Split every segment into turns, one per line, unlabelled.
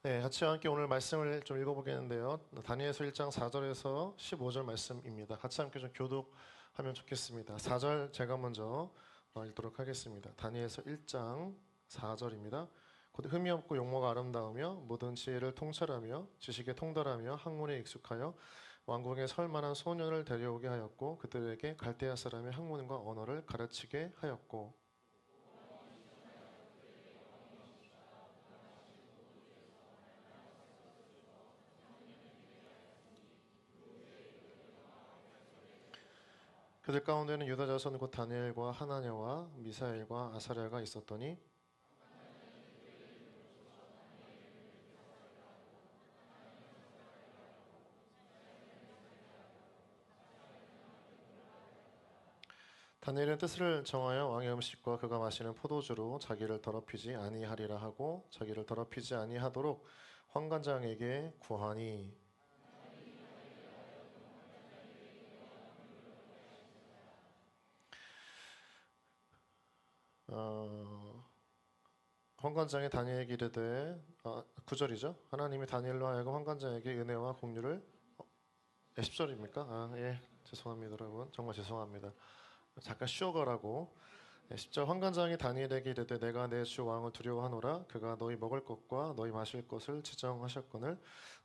네, 같이 함께 오늘 말씀을 좀 읽어보겠는데요. 다니엘서 1장 4절에서 15절 말씀입니다. 같이 함께 좀 교독하면 좋겠습니다. 4절 제가 먼저 읽도록 하겠습니다. 다니엘서 1장 4절입니다. 곧 흠이 없고 용모가 아름다우며 모든 지혜를 통찰하며 지식에 통달하며 학문에 익숙하여 왕궁에 설 만한 소년을 데려오게 하였고 그들에게 갈대아 사람의 학문과 언어를 가르치게 하였고. 그들 가운데는 유다 자손 곧 다니엘과 하나냐와 미사엘과 아사랴가 있었더니 다니엘은 뜻을 정하여 왕의 음식과 그가 마시는 포도주로 자기를 더럽히지 아니하리라 하고 자기를 더럽히지 아니하도록 환관장에게 구하니. 어, 환관장이 다니엘에게 이르되 9절이죠. 하나님이 다니엘로 하여금 환관장에게 은혜와 공유를 10절입니까? 예, 죄송합니다 여러분. 정말 죄송합니다. 잠깐 쉬어가라고. 10절 환관장이 다니엘에게 이르되 내가 내 주 왕을 두려워하노라. 그가 너희 먹을 것과 너희 마실 것을 지정하셨거늘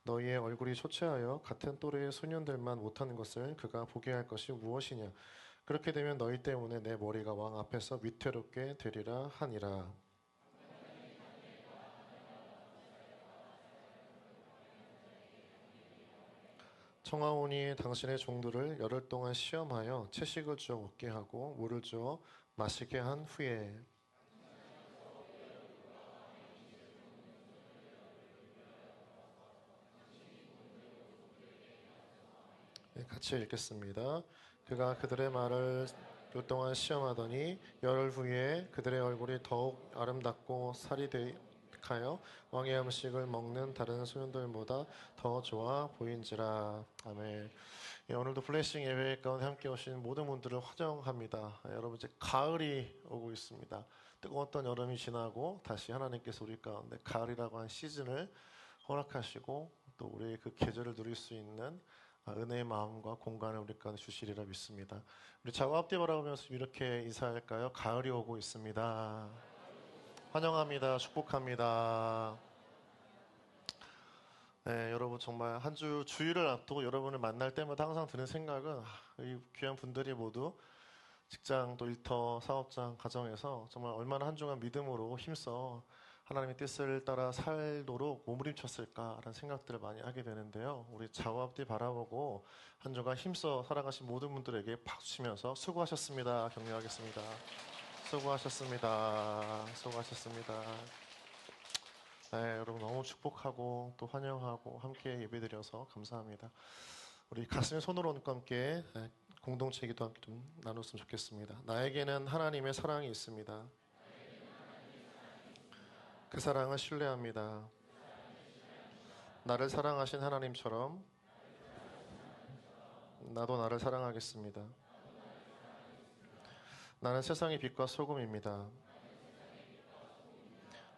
너희의 얼굴이 초췌하여 같은 또래의 소년들만 못하는 것을 그가 보게 할 것이 무엇이냐. 그렇게 되면 너희 때문에 내 머리가 왕 앞에서 위태롭게 되리라 하니라. 청하오니 당신의 종들을 열흘 동안 시험하여 채식을 주어 먹게 하고 물을 주어 마시게 한 후에. 네, 같이 읽겠습니다. 그가 그들의 말을 몇 동안 시험하더니 열흘 후에 그들의 얼굴이 더욱 아름답고 살이 되하여 왕의 음식을 먹는 다른 소년들보다 더 좋아 보인지라. 아멘. 예, 오늘도 블레싱 예배 가운데 함께 오신 모든 분들을 환영합니다. 여러분 이제 가을이 오고 있습니다. 뜨거웠던 여름이 지나고 다시 하나님께서 우리 가운데 가을이라고 한 시즌을 허락하시고 또 우리의 그 계절을 누릴 수 있는 은혜의 마음과 공간을 우리 가운데 주시리라 믿습니다. 우리 좌우 앞뒤 바라보면서 이렇게 인사할까요? 가을이 오고 있습니다. 환영합니다. 축복합니다. 네, 여러분 정말 한 주 주일을 앞두고 여러분을 만날 때마다 항상 드는 생각은 이 귀한 분들이 모두 직장 또 일터 사업장 가정에서 정말 얼마나 한 주간 믿음으로 힘써 하나님의 뜻을 따라 살도록 몸부림쳤을까라는 생각들을 많이 하게 되는데요. 우리 좌우 앞뒤 바라보고 한 주간 힘써 살아가신 모든 분들에게 박수 치면서 수고하셨습니다. 격려하겠습니다. 수고하셨습니다. 수고하셨습니다. 네, 여러분 너무 축복하고 또 환영하고 함께 예배드려서 감사합니다. 우리 가슴에 손을 얹고 함께 공동체 기도 함께 좀 나눴으면 좋겠습니다. 나에게는 하나님의 사랑이 있습니다. 그 사랑을 신뢰합니다. 나를 사랑하신 하나님처럼 나도 나를 사랑하겠습니다. 나는 세상의 빛과 소금입니다.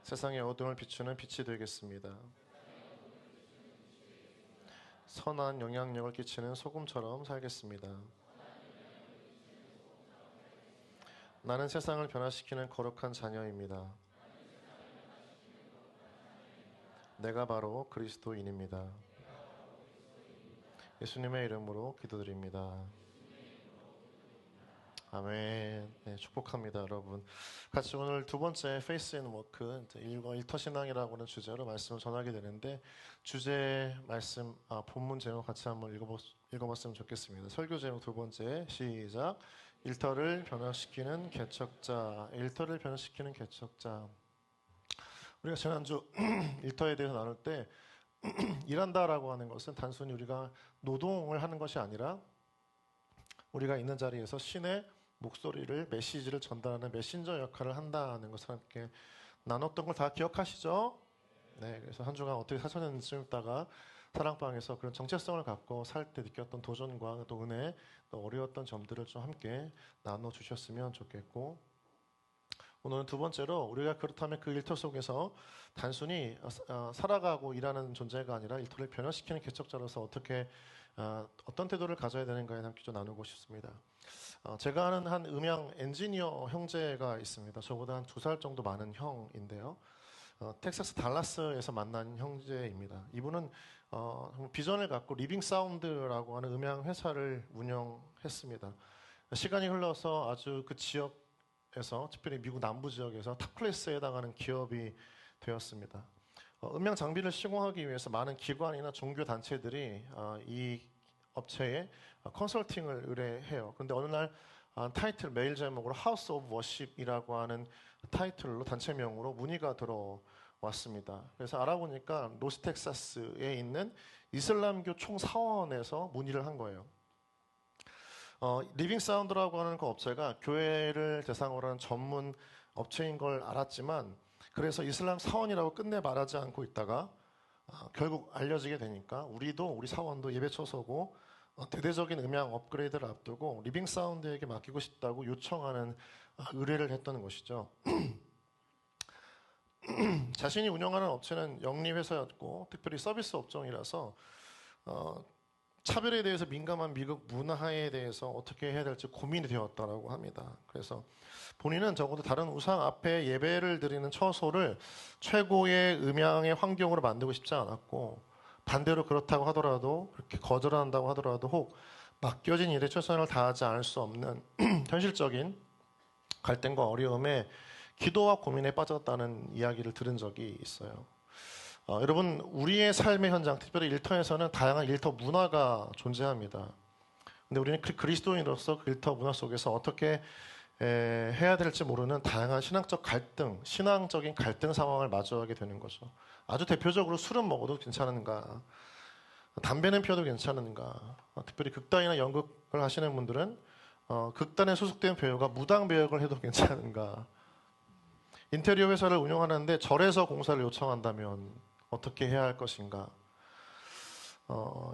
세상의 어둠을 비추는 빛이 되겠습니다. 선한 영향력을 끼치는 소금처럼 살겠습니다. 나는 세상을 변화시키는 거룩한 자녀입니다. 내가 바로 그리스도인입니다. 예수님의 이름으로 기도드립니다. 아멘. 네, 축복합니다, 여러분. 같이 오늘 두 번째 페이스 앤 워크 일터 신앙이라고 하는 주제로 말씀을 전하게 되는데 주제 말씀 본문 제목 같이 한번 읽어봤으면 좋겠습니다. 설교 제목 두 번째 시작. 일터를 변화시키는 개척자. 일터를 변화시키는 개척자. 우리가 지난주 일터에 대해서 나눌 때 일한다라고 하는 것은 단순히 우리가 노동을 하는 것이 아니라 우리가 있는 자리에서 신의 목소리를 메시지를 전달하는 메신저 역할을 한다는 것을 함께 나눴던 걸 다 기억하시죠? 네, 그래서 한 주간 어떻게 사셨는지 좀 이따가 사랑방에서 그런 정체성을 갖고 살 때 느꼈던 도전과 또 은혜, 또 어려웠던 점들을 좀 함께 나눠주셨으면 좋겠고 오늘은 두 번째로 우리가 그렇다면 그 일터 속에서 단순히 살아가고 일하는 존재가 아니라 일터를 변화시키는 개척자로서 어떻게 어떤 태도를 가져야 되는가에 함께 좀 나누고 싶습니다. 제가 아는 한 음향 엔지니어 형제가 있습니다. 저보다 한 2살 정도 많은 형인데요. 텍사스 달라스에서 만난 형제입니다. 이분은 비전을 갖고 리빙 사운드라고 하는 음향 회사를 운영했습니다. 시간이 흘러서 아주 그 지역에서, 특별히 미국 남부 지역에서 탑 클래스에 해당하는 기업이 되었습니다. 음향 장비를 시공하기 위해서 많은 기관이나 종교 단체들이 이 업체에 컨설팅을 의뢰해요. 그런데 어느 날 타이틀 메일 제목으로 하우스 오브 워십이라고 하는 타이틀로 단체명으로 문의가 들어왔습니다. 그래서 알아보니까 노스텍사스에 있는 이슬람교 총사원에서 문의를 한 거예요. 리빙 사운드라고 하는 그 업체가 교회를 대상으로 하는 전문 업체인 걸 알았지만, 그래서 이슬람 사원이라고 끝내 말하지 않고 있다가 결국 알려지게 되니까 우리 사원도 예배 쳐서고 대대적인 음향 업그레이드를 앞두고 리빙 사운드에게 맡기고 싶다고 요청하는 의뢰를 했던 것이죠. 자신이 운영하는 업체는 영리회사였고 특별히 서비스 업종이라서 차별에 대해서 민감한 미국 문화에 대해서 어떻게 해야 될지 고민이 되었다라고 합니다. 그래서 본인은 적어도 다른 우상 앞에 예배를 드리는 처소를 최고의 음향의 환경으로 만들고 싶지 않았고, 반대로 그렇다고 하더라도, 그렇게 거절한다고 하더라도 혹 맡겨진 일에 최선을 다하지 않을 수 없는 현실적인 갈등과 어려움에 기도와 고민에 빠졌다는 이야기를 들은 적이 있어요. 여러분, 우리의 삶의 현장, 특별히 일터에서는 다양한 일터 문화가 존재합니다. 근데 우리는 그리스도인으로서 그 일터 문화 속에서 어떻게 해야 될지 모르는 다양한 신앙적 갈등, 신앙적인 갈등 상황을 마주하게 되는 거죠. 아주 대표적으로 술은 먹어도 괜찮은가? 담배는 피워도 괜찮은가? 특별히 극단이나 연극을 하시는 분들은 극단에 소속된 배우가 무당 배역을 해도 괜찮은가? 인테리어 회사를 운영하는데 절에서 공사를 요청한다면 어떻게 해야 할 것인가?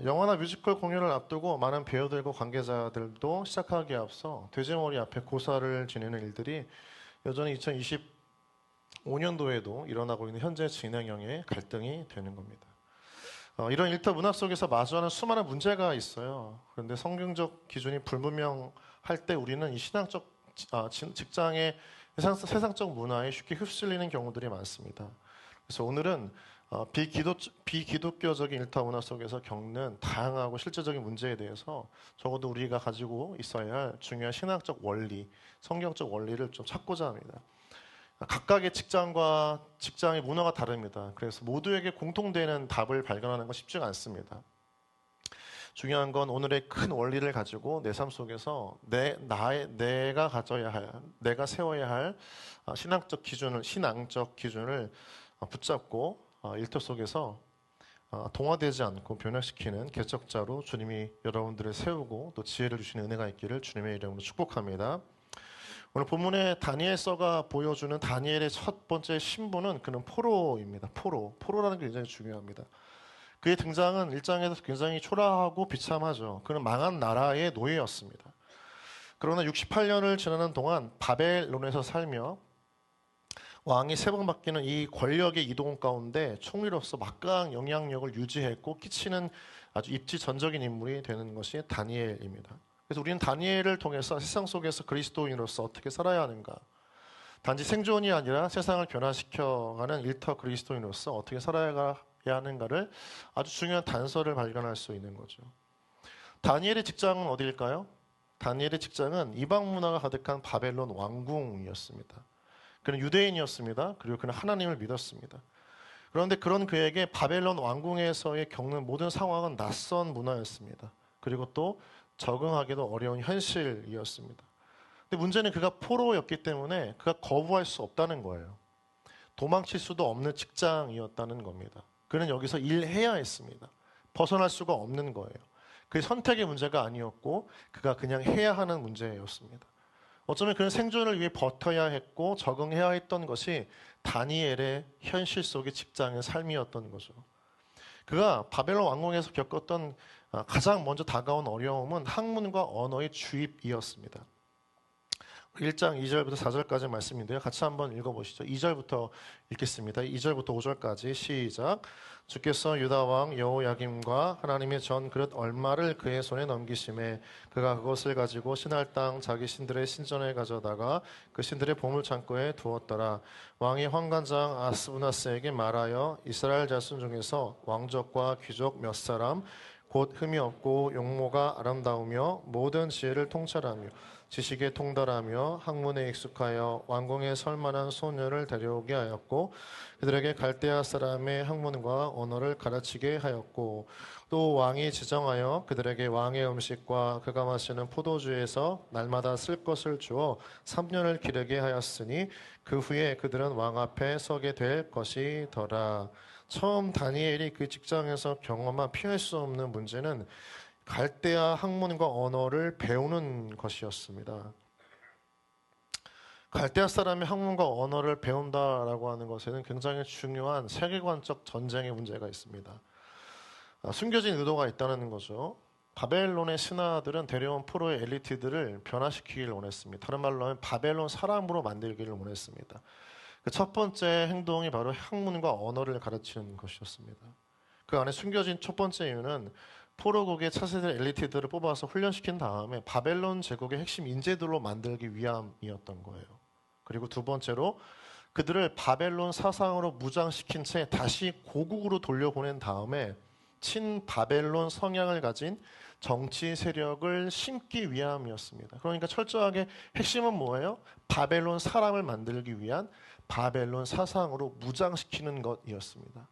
영화나 뮤지컬 공연을 앞두고 많은 배우들과 관계자들도 시작하기에 앞서 돼지머리 앞에 고사를 지내는 일들이 여전히 2025년도에도 일어나고 있는 현재 진행형의 갈등이 되는 겁니다. 이런 일터 문화 속에서 마주하는 수많은 문제가 있어요. 그런데 성경적 기준이 불분명할 때 우리는 이 신앙적 직장의 세상적 문화에 쉽게 휩쓸리는 경우들이 많습니다. 그래서 오늘은 비기독교적인 일터 문화 속에서 겪는 다양하고 실제적인 문제에 대해서 적어도 우리가 가지고 있어야 할 중요한 신학적 원리, 성경적 원리를 좀 찾고자 합니다. 각각의 직장과 직장의 문화가 다릅니다. 그래서 모두에게 공통되는 답을 발견하는 건 쉽지가 않습니다. 중요한 건 오늘의 큰 원리를 가지고 내 삶 속에서 내가 가져야 할, 내가 세워야 할 신앙적 기준을 붙잡고 일터 속에서 동화되지 않고 변화시키는 개척자로 주님이 여러분들을 세우고 또 지혜를 주시는 은혜가 있기를 주님의 이름으로 축복합니다. 오늘 본문에 다니엘서가 보여주는 다니엘의 첫 번째 신분은 그는 포로입니다. 포로라는 게 굉장히 중요합니다. 그의 등장은 1장에서 굉장히 초라하고 비참하죠. 그는 망한 나라의 노예였습니다. 그러나 68년을 지나는 동안 바벨론에서 살며 왕이 3번 바뀌는 이 권력의 이동 가운데 총리로서 막강한 영향력을 유지했고 끼치는 아주 입지전적인 인물이 되는 것이 다니엘입니다. 그래서 우리는 다니엘을 통해서 세상 속에서 그리스도인으로서 어떻게 살아야 하는가, 단지 생존이 아니라 세상을 변화시켜가는 일터 그리스도인으로서 어떻게 살아야 하는가를 아주 중요한 단서를 발견할 수 있는 거죠. 다니엘의 직장은 어디일까요? 다니엘의 직장은 이방 문화가 가득한 바벨론 왕궁이었습니다. 그는 유대인이었습니다. 그리고 그는 하나님을 믿었습니다. 그런데 그런 그에게 바벨론 왕궁에서의 겪는 모든 상황은 낯선 문화였습니다. 그리고 또 적응하기도 어려운 현실이었습니다. 근데 문제는 그가 포로였기 때문에 그가 거부할 수 없다는 거예요. 도망칠 수도 없는 직장이었다는 겁니다. 그는 여기서 일해야 했습니다. 벗어날 수가 없는 거예요. 그의 선택의 문제가 아니었고 그가 그냥 해야 하는 문제였습니다. 어쩌면 그는 생존을 위해 버텨야 했고 적응해야 했던 것이 다니엘의 현실 속의 직장의 삶이었던 거죠. 그가 바벨론 왕궁에서 겪었던 가장 먼저 다가온 어려움은 학문과 언어의 주입이었습니다. 1장 2절부터 4절까지 말씀인데요. 같이 한번 읽어보시죠. 2절부터 읽겠습니다. 2절부터 5절까지 시작. 주께서 유다 왕 여호야김과 하나님의 전 그릇 얼마를 그의 손에 넘기심에 그가 그것을 가지고 신할 땅 자기 신들의 신전에 가져다가 그 신들의 보물 창고에 두었더라. 왕이 환관장 아스부나스에게 말하여 이스라엘 자손 중에서 왕족과 귀족 몇 사람 곧 흠이 없고 용모가 아름다우며 모든 지혜를 통찰하며 지식에 통달하며 학문에 익숙하여 왕궁에 설만한 소녀를 데려오게 하였고 그들에게 갈대아 사람의 학문과 언어를 가르치게 하였고 또 왕이 지정하여 그들에게 왕의 음식과 그가 마시는 포도주에서 날마다 쓸 것을 주어 3년을 기르게 하였으니 그 후에 그들은 왕 앞에 서게 될 것이더라. 처음 다니엘이 그 직장에서 경험한 피할 수 없는 문제는 갈대아 학문과 언어를 배우는 것이었습니다. 갈대아 사람의 학문과 언어를 배운다라고 하는 것에는 굉장히 중요한 세계관적 전쟁의 문제가 있습니다. 숨겨진 의도가 있다는 거죠. 바벨론의 신하들은 데려온 포로의 엘리트들을 변화시키기를 원했습니다. 다른 말로 하면 바벨론 사람으로 만들기를 원했습니다. 그 첫 번째 행동이 바로 학문과 언어를 가르치는 것이었습니다. 그 안에 숨겨진 첫 번째 이유는 포로국의 차세대 엘리트들을 뽑아서 훈련시킨 다음에 바벨론 제국의 핵심 인재들로 만들기 위함이었던 거예요. 그리고 두 번째로 그들을 바벨론 사상으로 무장시킨 채 다시 고국으로 돌려보낸 다음에 친바벨론 성향을 가진 정치 세력을 심기 위함이었습니다. 그러니까 철저하게 핵심은 뭐예요? 바벨론 사람을 만들기 위한 바벨론 사상으로 무장시키는 것이었습니다.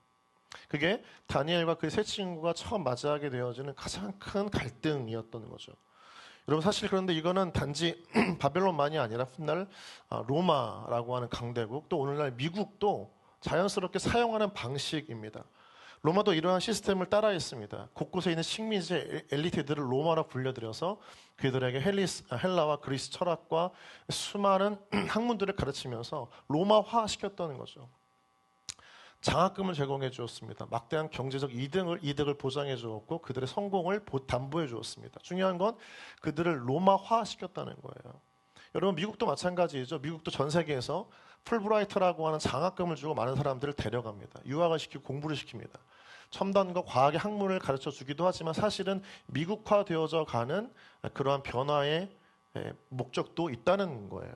그게 다니엘과 그 세 친구가 처음 맞이하게 되어지는 가장 큰 갈등이었던 거죠. 여러분 사실 그런데 이거는 단지 바벨론만이 아니라 훗날 로마라고 하는 강대국 또 오늘날 미국도 자연스럽게 사용하는 방식입니다. 로마도 이러한 시스템을 따라했습니다. 곳곳에 있는 식민지 엘리트들을 로마로 불려들여서 그들에게 헬라와 그리스 철학과 수많은 학문들을 가르치면서 로마화 시켰다는 거죠. 장학금을 제공해 주었습니다. 막대한 경제적 이득을 보장해 주었고 그들의 성공을 담보해 주었습니다. 중요한 건 그들을 로마화 시켰다는 거예요. 여러분 미국도 마찬가지죠. 미국도 전 세계에서 풀브라이트라고 하는 장학금을 주고 많은 사람들을 데려갑니다. 유학을 시키고 공부를 시킵니다. 첨단과 과학의 학문을 가르쳐 주기도 하지만 사실은 미국화되어져 가는 그러한 변화의 목적도 있다는 거예요.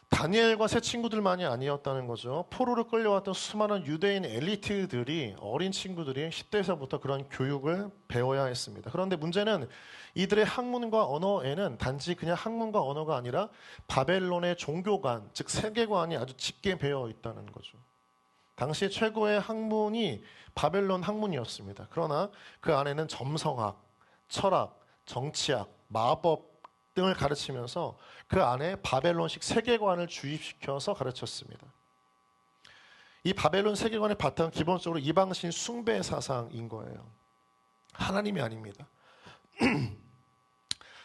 다니엘과 세 친구들만이 아니었다는 거죠. 포로로 끌려왔던 수많은 유대인 엘리트들이 어린 친구들이 10대에서부터 그런 교육을 배워야 했습니다. 그런데 문제는 이들의 학문과 언어에는 단지 그냥 학문과 언어가 아니라 바벨론의 종교관, 즉 세계관이 아주 짙게 배어 있다는 거죠. 당시 최고의 학문이 바벨론 학문이었습니다. 그러나 그 안에는 점성학, 철학, 정치학, 마법 등을 가르치면서 그 안에 바벨론식 세계관을 주입시켜서 가르쳤습니다. 이 바벨론 세계관의 바탕은 기본적으로 이방신 숭배 사상인 거예요. 하나님이 아닙니다.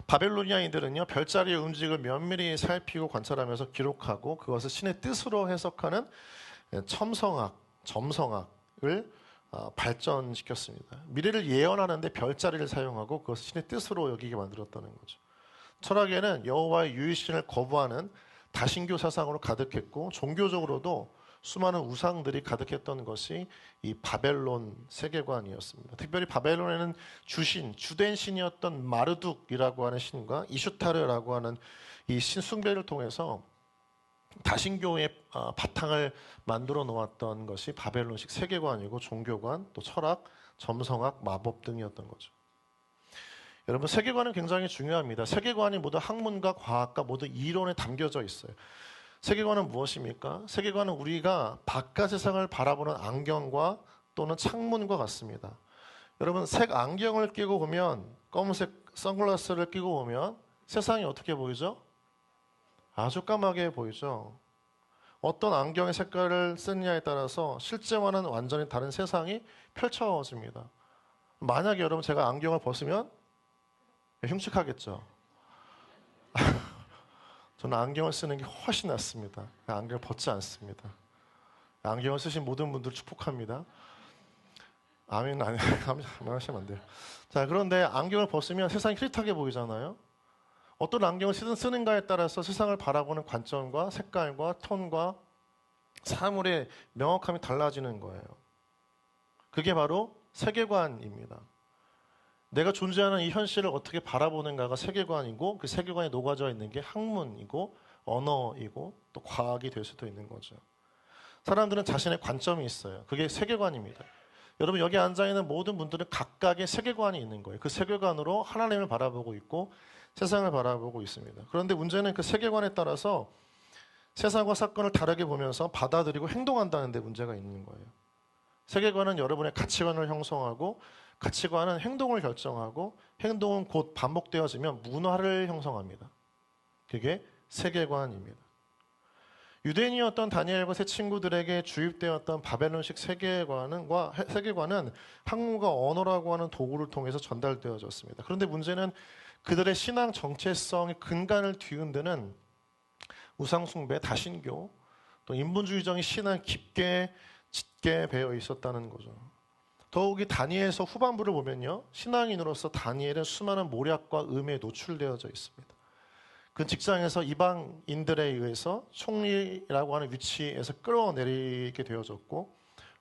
바벨로니아인들은요, 별자리의 움직임을 면밀히 살피고 관찰하면서 기록하고 그것을 신의 뜻으로 해석하는 첨성학, 점성학을 발전시켰습니다. 미래를 예언하는데 별자리를 사용하고 그것을 신의 뜻으로 여기게 만들었다는 거죠. 철학에는 여호와의 유일신을 거부하는 다신교 사상으로 가득했고 종교적으로도 수많은 우상들이 가득했던 것이 이 바벨론 세계관이었습니다. 특별히 바벨론에는 주된 신이었던 마르둑이라고 하는 신과 이슈타르라고 하는 이 신 숭배를 통해서 다신교의 바탕을 만들어 놓았던 것이 바벨론식 세계관이고 종교관, 또 철학, 점성학, 마법 등이었던 거죠. 여러분 세계관은 굉장히 중요합니다. 세계관이 모두 학문과 과학과 모두 이론에 담겨져 있어요. 세계관은 무엇입니까? 세계관은 우리가 바깥 세상을 바라보는 안경과 또는 창문과 같습니다. 여러분 색 안경을 끼고 보면 검은색 선글라스를 끼고 보면 세상이 어떻게 보이죠? 아주 까맣게 보이죠. 어떤 안경의 색깔을 쓰느냐에 따라서 실제와는 완전히 다른 세상이 펼쳐집니다. 만약에 여러분 제가 안경을 벗으면 흉측하겠죠. 저는 안경을 쓰는 게 훨씬 낫습니다. 안경을 벗지 않습니다. 안경을 쓰신 모든 분들 축복합니다. 아멘, 아멘 하시면 안 돼요. 자, 그런데 안경을 벗으면 세상이 흐릿하게 보이잖아요. 어떤 안경을 쓰는가에 따라서 세상을 바라보는 관점과 색깔과 톤과 사물의 명확함이 달라지는 거예요. 그게 바로 세계관입니다. 내가 존재하는 이 현실을 어떻게 바라보는가가 세계관이고 그 세계관에 녹아져 있는 게 학문이고 언어이고 또 과학이 될 수도 있는 거죠. 사람들은 자신의 관점이 있어요. 그게 세계관입니다. 여러분 여기 앉아있는 모든 분들은 각각의 세계관이 있는 거예요. 그 세계관으로 하나님을 바라보고 있고 세상을 바라보고 있습니다. 그런데 문제는 그 세계관에 따라서 세상과 사건을 다르게 보면서 받아들이고 행동한다는 데 문제가 있는 거예요. 세계관은 여러분의 가치관을 형성하고 가치관은 행동을 결정하고 행동은 곧 반복되어지면 문화를 형성합니다. 그게 세계관입니다. 유대인이었던 다니엘과 세 친구들에게 주입되었던 바벨론식 세계관은 학문과 언어라고 하는 도구를 통해서 전달되어졌습니다. 그런데 문제는 그들의 신앙 정체성의 근간을 뒤흔드는 우상숭배, 다신교, 또 인본주의적인 신앙이 깊게 짙게 배어 있었다는 거죠. 더욱이 다니엘서 후반부를 보면요. 신앙인으로서 다니엘은 수많은 모략과 음해에 노출되어져 있습니다. 그 직장에서 이방인들에 의해서 총리라고 하는 위치에서 끌어내리게 되어졌고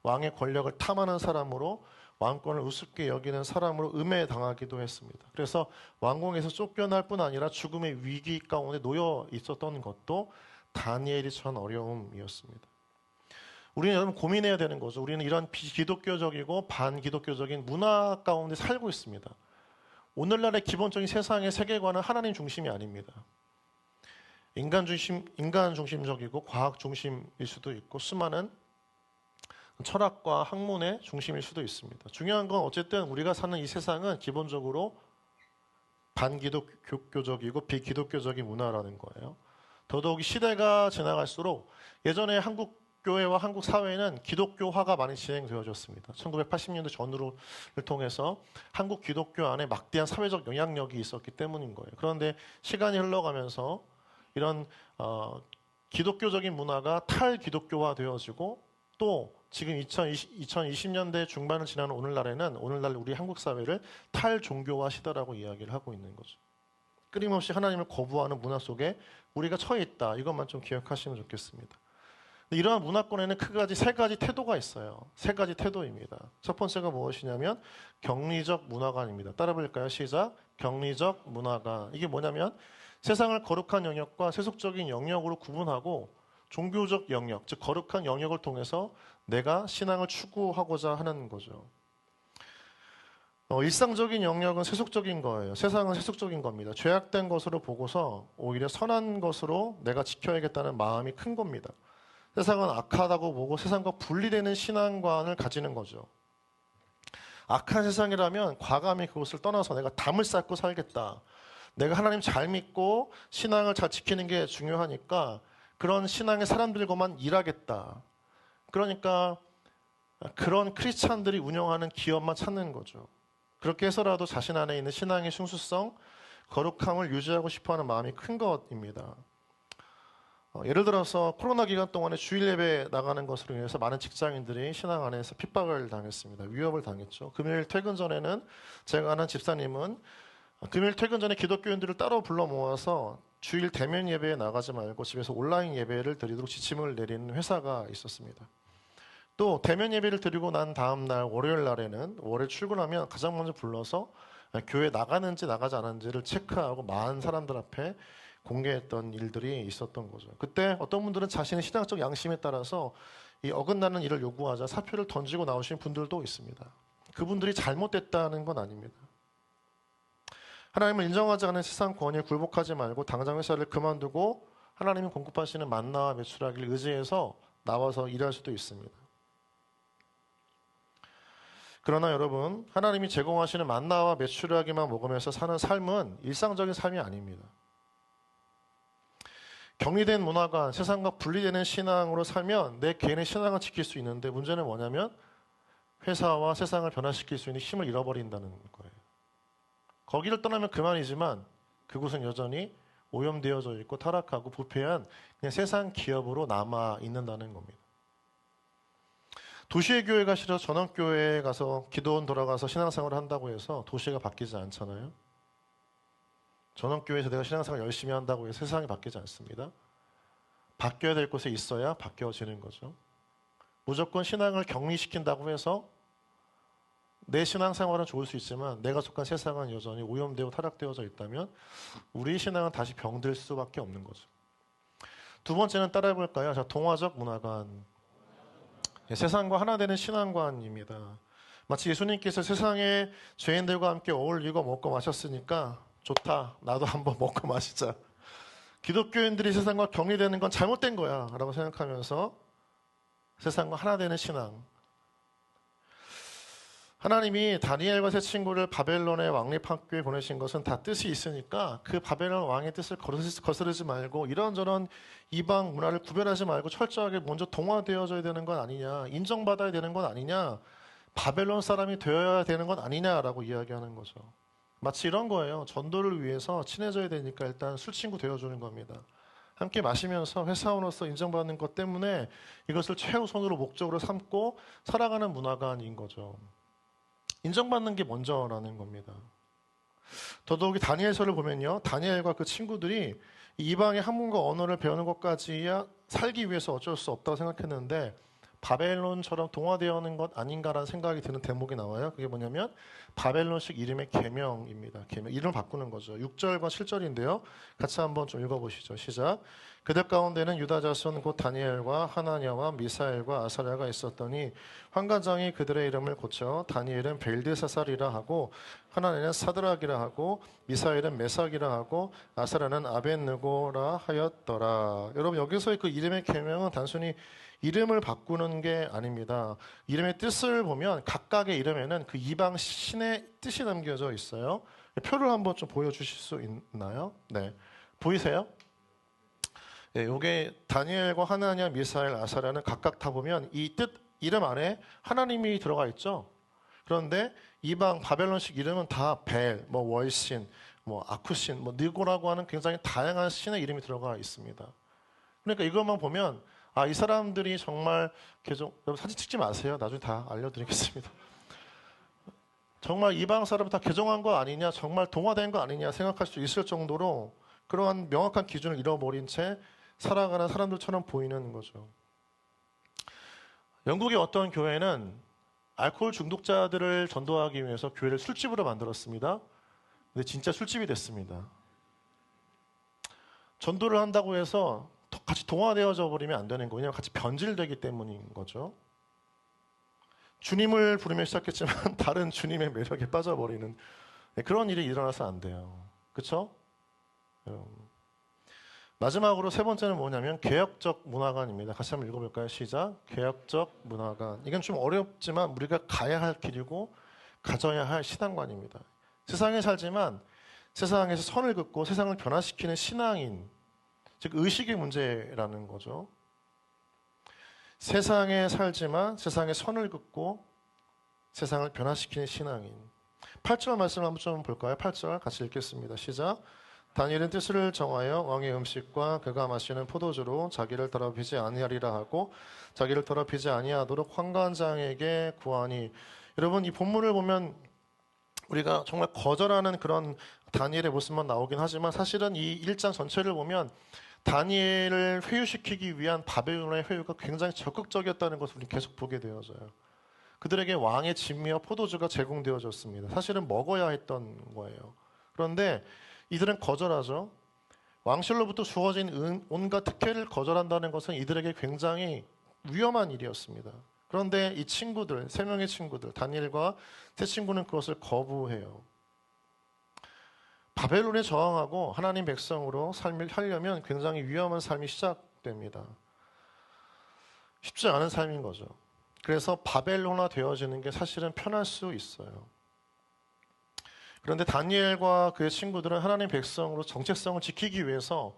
왕의 권력을 탐하는 사람으로 왕권을 우습게 여기는 사람으로 음해당하기도 했습니다. 그래서 왕궁에서 쫓겨날 뿐 아니라 죽음의 위기 가운데 놓여 있었던 것도 다니엘이 처한 어려움이었습니다. 우리는 여러분 고민해야 되는 거죠. 우리는 이런 비기독교적이고 반기독교적인 문화 가운데 살고 있습니다. 오늘날의 기본적인 세상의 세계관은 하나님 중심이 아닙니다. 인간 중심적이고 과학 중심일 수도 있고 수많은 철학과 학문의 중심일 수도 있습니다. 중요한 건 어쨌든 우리가 사는 이 세상은 기본적으로 반기독교적이고 비기독교적인 문화라는 거예요. 더더욱이 시대가 지나갈수록 예전에 한국 교회와 한국 사회는 기독교화가 많이 진행되어졌습니다. 1980년대 전후를 통해서 한국 기독교 안에 막대한 사회적 영향력이 있었기 때문인 거예요. 그런데 시간이 흘러가면서 이런 기독교적인 문화가 탈기독교화 되어지고 또 지금 2020년대 중반을 지나는 오늘날 우리 한국 사회를 탈종교화 시대라고 이야기를 하고 있는 거죠. 끊임없이 하나님을 거부하는 문화 속에 우리가 처해 있다. 이것만 좀 기억하시면 좋겠습니다. 이러한 문화권에는 크게 세 가지 태도가 있어요. 세 가지 태도입니다. 첫 번째가 무엇이냐면 경리적 문화관입니다. 따라 볼까요? 시작. 경리적 문화관. 이게 뭐냐면 세상을 거룩한 영역과 세속적인 영역으로 구분하고 종교적 영역, 즉 거룩한 영역을 통해서 내가 신앙을 추구하고자 하는 거죠. 일상적인 영역은 세속적인 거예요. 세상은 세속적인 겁니다. 죄악된 것으로 보고서 오히려 선한 것으로 내가 지켜야겠다는 마음이 큰 겁니다. 세상은 악하다고 보고 세상과 분리되는 신앙관을 가지는 거죠. 악한 세상이라면 과감히 그것을 떠나서 내가 담을 쌓고 살겠다. 내가 하나님 잘 믿고 신앙을 잘 지키는 게 중요하니까 그런 신앙의 사람들과만 일하겠다. 그러니까 그런 크리스찬들이 운영하는 기업만 찾는 거죠. 그렇게 해서라도 자신 안에 있는 신앙의 순수성, 거룩함을 유지하고 싶어하는 마음이 큰 것입니다. 예를 들어서 코로나 기간 동안에 주일 예배 나가는 것으로 인해서 많은 직장인들이 신앙 안에서 핍박을 당했습니다. 위협을 당했죠. 금요일 퇴근 전에는 제가 아는 집사님은 금요일 퇴근 전에 기독교인들을 따로 불러 모아서 주일 대면 예배에 나가지 말고 집에서 온라인 예배를 드리도록 지침을 내리는 회사가 있었습니다. 또 대면 예배를 드리고 난 다음 날 월요일 날에는 월요일 출근하면 가장 먼저 불러서 교회 나가는지 나가지 않았는지를 체크하고 많은 사람들 앞에 공개했던 일들이 있었던 거죠. 그때 어떤 분들은 자신의 신앙적 양심에 따라서 이 어긋나는 일을 요구하자 사표를 던지고 나오신 분들도 있습니다. 그분들이 잘못됐다는 건 아닙니다. 하나님을 인정하지 않은 세상 권위에 굴복하지 말고 당장 회사를 그만두고 하나님이 공급하시는 만나와 메추라기를 의지해서 나와서 일할 수도 있습니다. 그러나 여러분, 하나님이 제공하시는 만나와 메추라기만 먹으면서 사는 삶은 일상적인 삶이 아닙니다. 격리된 문화관, 세상과 분리되는 신앙으로 살면 내 개인의 신앙을 지킬 수 있는데 문제는 뭐냐면 회사와 세상을 변화시킬 수 있는 힘을 잃어버린다는 거예요. 거기를 떠나면 그만이지만 그곳은 여전히 오염되어져 있고 타락하고 부패한 그냥 세상 기업으로 남아 있는다는 겁니다. 도시의 교회가 싫어 전원교회에 가서 기도원 돌아가서 신앙생활을 한다고 해서 도시가 바뀌지 않잖아요. 전원교회에서 내가 신앙생활 열심히 한다고 해서 세상이 바뀌지 않습니다. 바뀌어야 될 곳에 있어야 바뀌어지는 거죠. 무조건 신앙을 격리시킨다고 해서 내 신앙생활은 좋을 수 있지만 내가 속한 세상은 여전히 오염되고 타락되어져 있다면 우리 신앙은 다시 병들 수밖에 없는 거죠. 두 번째는 따라해볼까요? 자, 동화적 문화관. 세상과 하나 되는 신앙관입니다. 마치 예수님께서 세상의 죄인들과 함께 어울리고 먹고 마셨으니까 좋다. 나도 한번 먹고 마시자. 기독교인들이 세상과 격리되는 건 잘못된 거야 라고 생각하면서 세상과 하나 되는 신앙. 하나님이 다니엘과 세 친구를 바벨론의 왕립학교에 보내신 것은 다 뜻이 있으니까 그 바벨론 왕의 뜻을 거스르지 말고 이런저런 이방 문화를 구별하지 말고 철저하게 먼저 동화되어져야 되는 건 아니냐, 인정받아야 되는 건 아니냐, 바벨론 사람이 되어야 되는 건 아니냐라고 이야기하는 거죠. 마치 이런 거예요. 전도를 위해서 친해져야 되니까 일단 술 친구 되어주는 겁니다. 함께 마시면서 회사원으로서 인정받는 것 때문에 이것을 최우선으로 목적으로 삼고 살아가는 문화가 아닌 거죠. 인정받는 게 먼저라는 겁니다. 더더욱이 다니엘서를 보면요. 다니엘과 그 친구들이 이방의 학문과 언어를 배우는 것까지야 살기 위해서 어쩔 수 없다고 생각했는데 바벨론처럼 동화되어는 것 아닌가라는 생각이 드는 대목이 나와요. 그게 뭐냐면 바벨론식 이름의 계명입니다. 계명, 이름을 바꾸는 거죠. 6절과 7절인데요. 같이 한번 좀 읽어보시죠. 시작. 그들 가운데는 유다 자손 곧 다니엘과 하나냐와 미사엘과 아사랴가 있었더니 환관장이 그들의 이름을 고쳐 다니엘은 벨드사살이라 하고 하나냐는 사드락이라 하고 미사엘은 메삭이라 하고 아사랴는 아벳느고라 하였더라. 여러분 여기서의 그 이름의 계명은 단순히 이름을 바꾸는 게 아닙니다. 이름의 뜻을 보면 각각의 이름에는 그 이방 신의 뜻이 담겨져 있어요. 표를 한번 좀 보여주실 수 있나요? 네, 보이세요? 네, 이게 다니엘과 하나냐, 미사엘, 아사랴는 각각 다 보면 이 뜻 이름 안에 하나님이 들어가 있죠. 그런데 이방 바벨론식 이름은 다 벨, 뭐 월신, 뭐 아쿠신, 뭐 느고라고 하는 굉장히 다양한 신의 이름이 들어가 있습니다. 그러니까 이것만 보면 아, 이 사람들이 정말 여러분 사진 찍지 마세요. 나중에 다 알려드리겠습니다. 정말 이방 사람 다 개종한 거 아니냐, 정말 동화된 거 아니냐 생각할 수 있을 정도로 그러한 명확한 기준을 잃어버린 채 살아가는 사람들처럼 보이는 거죠. 영국의 어떤 교회는 알코올 중독자들을 전도하기 위해서 교회를 술집으로 만들었습니다. 근데 진짜 술집이 됐습니다. 전도를 한다고 해서 같이 동화되어져 버리면 안 되는 거예요. 같이 변질되기 때문인 거죠. 주님을 부르며 시작했지만 다른 주님의 매력에 빠져버리는 그런 일이 일어나서 안 돼요. 그렇죠? 마지막으로 세 번째는 뭐냐면 개혁적 문화관입니다. 같이 한번 읽어볼까요? 시작. 개혁적 문화관. 이건 좀 어렵지만 우리가 가야 할 길이고 가져야 할 신앙관입니다. 세상에 살지만 세상에서 선을 긋고 세상을 변화시키는 신앙인, 즉 의식의 문제라는 거죠. 세상에 살지만 세상에 선을 긋고 세상을 변화시키는 신앙인. 8절 말씀을 한번 좀 볼까요? 8절 같이 읽겠습니다. 시작. 다니엘은 뜻을 정하여 왕의 음식과 그가 마시는 포도주로 자기를 더럽히지 아니하리라 하고 자기를 더럽히지 아니하도록 환관장에게 구하니. 여러분 이 본문을 보면 우리가 정말 거절하는 그런 다니엘의 모습만 나오긴 하지만 사실은 이 1장 전체를 보면 다니엘을 회유시키기 위한 바벨론의 회유가 굉장히 적극적이었다는 것을 우리 계속 보게 되어져요. 그들에게 왕의 진미와 포도주가 제공되어졌습니다. 사실은 먹어야 했던 거예요. 그런데 이들은 거절하죠. 왕실로부터 주어진 온갖 특혜를 거절한다는 것은 이들에게 굉장히 위험한 일이었습니다. 그런데 이 친구들, 세 명의 친구들, 다니엘과 세 친구는 그것을 거부해요. 바벨론에 저항하고 하나님 백성으로 삶을 하려면 굉장히 위험한 삶이 시작됩니다. 쉽지 않은 삶인 거죠. 그래서 바벨론화 되어지는 게 사실은 편할 수 있어요. 그런데 다니엘과 그의 친구들은 하나님 백성으로 정체성을 지키기 위해서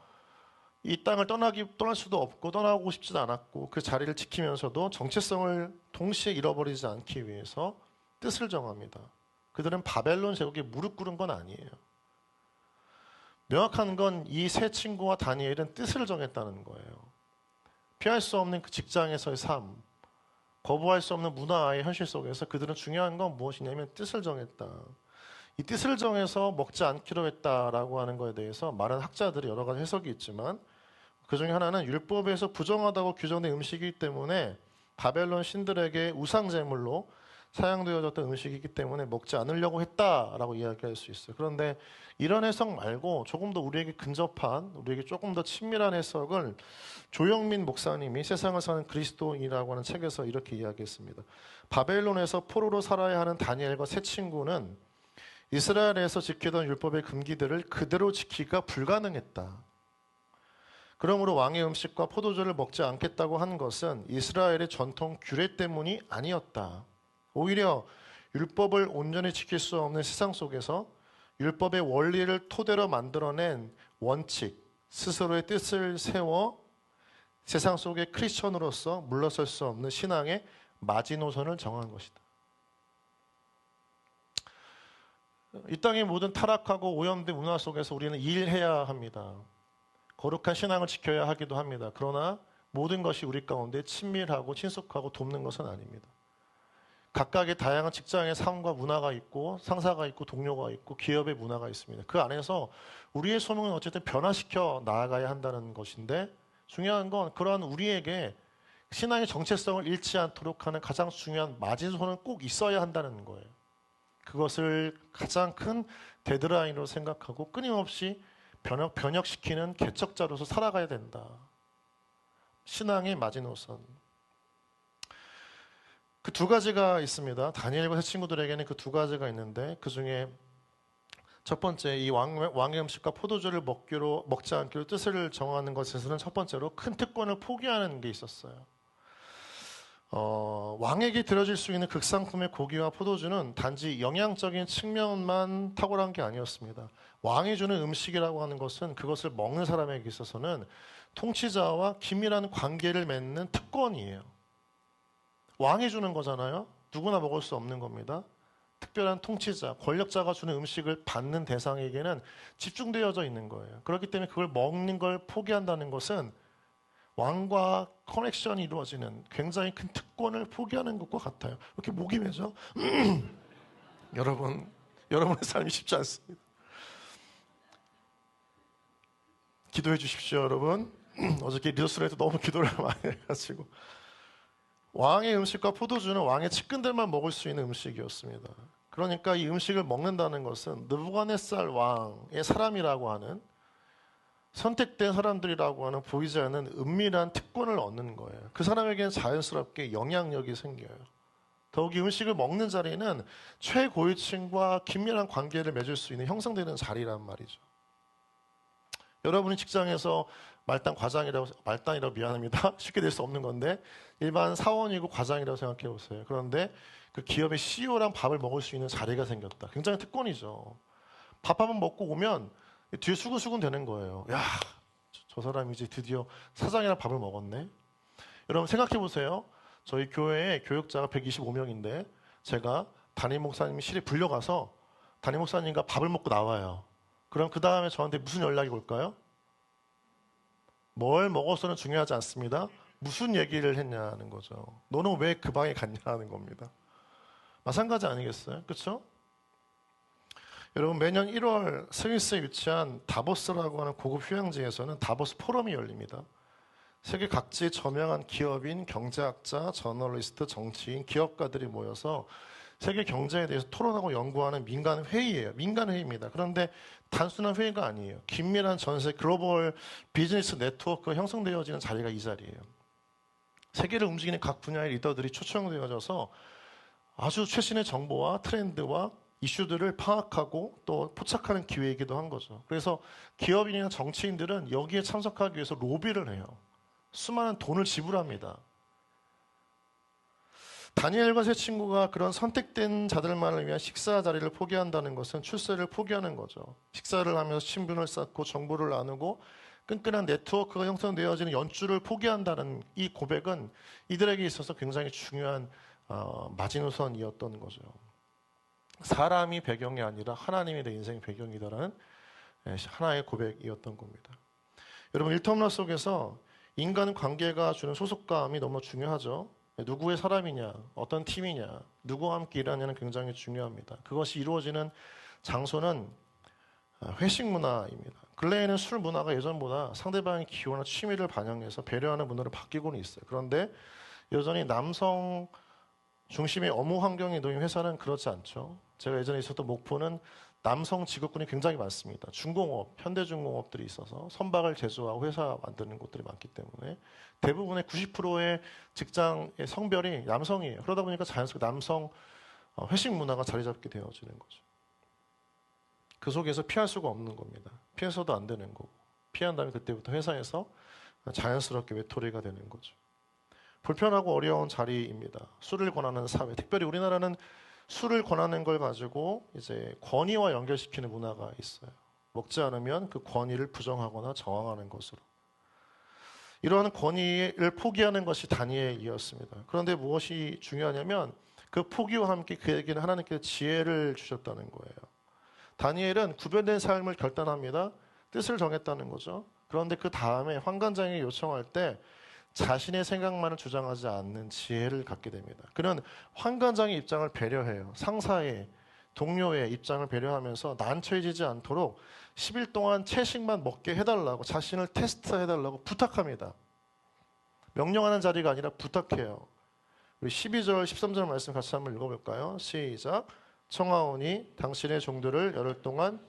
이 땅을 떠날 수도 없고 떠나고 싶지도 않았고 그 자리를 지키면서도 정체성을 동시에 잃어버리지 않기 위해서 뜻을 정합니다. 그들은 바벨론 제국에 무릎 꿇은 건 아니에요. 명확한 건 이 세 친구와 다니엘은 뜻을 정했다는 거예요. 피할 수 없는 그 직장에서의 삶, 거부할 수 없는 문화의 현실 속에서 그들은 중요한 건 무엇이냐면 뜻을 정했다. 이 뜻을 정해서 먹지 않기로 했다라고 하는 것에 대해서 많은 학자들이 여러 가지 해석이 있지만 그 중에 하나는 율법에서 부정하다고 규정된 음식이기 때문에 바벨론 신들에게 우상 제물로 사용되어졌던 음식이기 때문에 먹지 않으려고 했다라고 이야기할 수 있어요. 그런데 이런 해석 말고 조금 더 우리에게 근접한, 우리에게 조금 더 친밀한 해석을 조영민 목사님이 세상을 사는 그리스도인이라고 하는 책에서 이렇게 이야기했습니다. 바벨론에서 포로로 살아야 하는 다니엘과 세 친구는 이스라엘에서 지키던 율법의 금기들을 그대로 지키기가 불가능했다. 그러므로 왕의 음식과 포도주를 먹지 않겠다고 한 것은 이스라엘의 전통 규례 때문이 아니었다. 오히려 율법을 온전히 지킬 수 없는 세상 속에서 율법의 원리를 토대로 만들어낸 원칙, 스스로의 뜻을 세워 세상 속의 크리스천으로서 물러설 수 없는 신앙의 마지노선을 정한 것이다. 이 땅의 모든 타락하고 오염된 문화 속에서 우리는 일해야 합니다. 거룩한 신앙을 지켜야 하기도 합니다. 그러나 모든 것이 우리 가운데 친밀하고 친숙하고 돕는 것은 아닙니다. 각각의 다양한 직장의 삶과 문화가 있고 상사가 있고 동료가 있고 기업의 문화가 있습니다. 그 안에서 우리의 소명은 어쨌든 변화시켜 나아가야 한다는 것인데 중요한 건 그러한 우리에게 신앙의 정체성을 잃지 않도록 하는 가장 중요한 마지노선은 꼭 있어야 한다는 거예요. 그것을 가장 큰 데드라인으로 생각하고 끊임없이 변혁시키는 개척자로서 살아가야 된다. 신앙의 마지노선. 그 두 가지가 있습니다. 다니엘과 새 친구들에게는 그 두 가지가 있는데 그 중에 첫 번째 이 왕의 음식과 포도주를 먹지 않기로 뜻을 정하는 것에서는 첫 번째로 큰 특권을 포기하는 게 있었어요. 왕에게 들여질 수 있는 극상품의 고기와 포도주는 단지 영양적인 측면만 탁월한 게 아니었습니다. 왕이 주는 음식이라고 하는 것은 그것을 먹는 사람에게 있어서는 통치자와 긴밀한 관계를 맺는 특권이에요. 왕이 주는 거잖아요. 누구나 먹을 수 없는 겁니다. 특별한 통치자, 권력자가 주는 음식을 받는 대상에게는 집중되어져 있는 거예요. 그렇기 때문에 그걸 먹는 걸 포기한다는 것은 왕과 커넥션이 이루어지는 굉장히 큰 특권을 포기하는 것과 같아요. 이렇게 목이 메죠? 여러분의 삶이 쉽지 않습니다. 기도해 주십시오, 여러분. 어저께 리더스에도 너무 기도를 많이 해가지고 왕의 음식과 포도주는 왕의 측근들만 먹을 수 있는 음식이었습니다. 그러니까 이 음식을 먹는다는 것은 느부갓네살 왕의 사람이라고 하는 선택된 사람들이라고 하는 보이지 않는 은밀한 특권을 얻는 거예요. 그 사람에게는 자연스럽게 영향력이 생겨요. 더욱이 음식을 먹는 자리는 최고위층과 긴밀한 관계를 맺을 수 있는 형성되는 자리란 말이죠. 여러분이 직장에서 말단이라고 미안합니다. 쉽게 될 수 없는 건데 일반 사원이고 과장이라고 생각해 보세요. 그런데 그 기업의 CEO랑 밥을 먹을 수 있는 자리가 생겼다. 굉장히 특권이죠. 밥 한번 먹고 오면 뒤에 수근수근 되는 거예요. 야, 저 사람이 이제 드디어 사장이랑 밥을 먹었네. 여러분 생각해 보세요. 저희 교회에 교역자가 125명인데 제가 담임 목사님 실에 불려가서 담임 목사님과 밥을 먹고 나와요. 그럼 그 다음에 저한테 무슨 연락이 올까요? 뭘 먹었어는 중요하지 않습니다. 무슨 얘기를 했냐는 거죠. 너는 왜 그 방에 갔냐는 겁니다. 마찬가지 아니겠어요? 그렇죠? 여러분 매년 1월 스위스에 위치한 다보스라고 하는 고급 휴양지에서는 다보스 포럼이 열립니다. 세계 각지의 저명한 기업인, 경제학자, 저널리스트, 정치인, 기업가들이 모여서 세계 경제에 대해서 토론하고 연구하는 민간 회의예요. 민간 회의입니다. 그런데 단순한 회의가 아니에요. 긴밀한 전세 글로벌 비즈니스 네트워크가 형성되어지는 자리가 이 자리예요. 세계를 움직이는 각 분야의 리더들이 초청되어져서 아주 최신의 정보와 트렌드와 이슈들을 파악하고 또 포착하는 기회이기도 한 거죠. 그래서 기업인이나 정치인들은 여기에 참석하기 위해서 로비를 해요. 수많은 돈을 지불합니다. 다니엘과 세 친구가 그런 선택된 자들만을 위한 식사 자리를 포기한다는 것은 출세를 포기하는 거죠. 식사를 하면서 친분을 쌓고 정보를 나누고 끈끈한 네트워크가 형성되어지는 연줄을 포기한다는 이 고백은 이들에게 있어서 굉장히 중요한 마지노선이었던 거죠. 사람이 배경이 아니라 하나님이 내 인생의 배경이다라는 하나의 고백이었던 겁니다. 여러분 일터문화 속에서 인간 관계가 주는 소속감이 너무 중요하죠. 누구의 사람이냐, 어떤 팀이냐, 누구와 함께 일하냐는 굉장히 중요합니다. 그것이 이루어지는 장소는 회식 문화입니다. 근래에는 술 문화가 예전보다 상대방의 기호나 취미를 반영해서 배려하는 문화로 바뀌고는 있어요. 그런데 여전히 남성 중심의 업무 환경이 놓인 회사는 그렇지 않죠. 제가 예전에 있었던 목포는 남성 직업군이 굉장히 많습니다. 중공업, 현대중공업들이 있어서 선박을 제조하고 회사 만드는 곳들이 많기 때문에 대부분의 90%의 직장의 성별이 남성이에요. 그러다 보니까 자연스럽게 남성 회식 문화가 자리 잡게 되어지는 거죠. 그 속에서 피할 수가 없는 겁니다. 피해서도 안 되는 거고 피한다면 그때부터 회사에서 자연스럽게 외톨이가 되는 거죠. 불편하고 어려운 자리입니다. 술을 권하는 사회, 특별히 우리나라는 술을 권하는 걸 가지고 이제 권위와 연결시키는 문화가 있어요. 먹지 않으면 그 권위를 부정하거나 저항하는 것으로. 이러한 권위를 포기하는 것이 다니엘이었습니다. 그런데 무엇이 중요하냐면 그 포기와 함께 그에게는 하나님께서 지혜를 주셨다는 거예요. 다니엘은 구별된 삶을 결단합니다. 뜻을 정했다는 거죠. 그런데 그 다음에 환관장에게 요청할 때 자신의 생각만을 주장하지 않는 지혜를 갖게 됩니다. 그는 환관장의 입장을 배려해요. 상사의, 동료의 입장을 배려하면서 난처해지지 않도록 10일 동안 채식만 먹게 해달라고 자신을 테스트해달라고 부탁합니다. 명령하는 자리가 아니라 부탁해요. 우리 12절, 13절 말씀 같이 한번 읽어볼까요? 시작. 청하오니 당신의 종들을 열흘 동안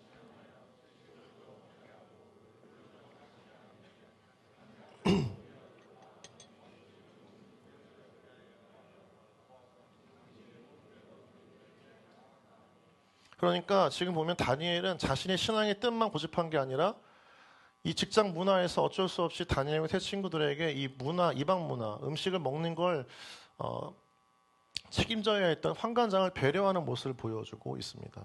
그러니까 지금 보면 다니엘은 자신의 신앙의 뜻만 고집한 게 아니라 이 직장 문화에서 어쩔 수 없이 다니엘과 새 친구들에게 이 문화, 이방 문화, 음식을 먹는 걸 책임져야 했던 환관장을 배려하는 모습을 보여주고 있습니다.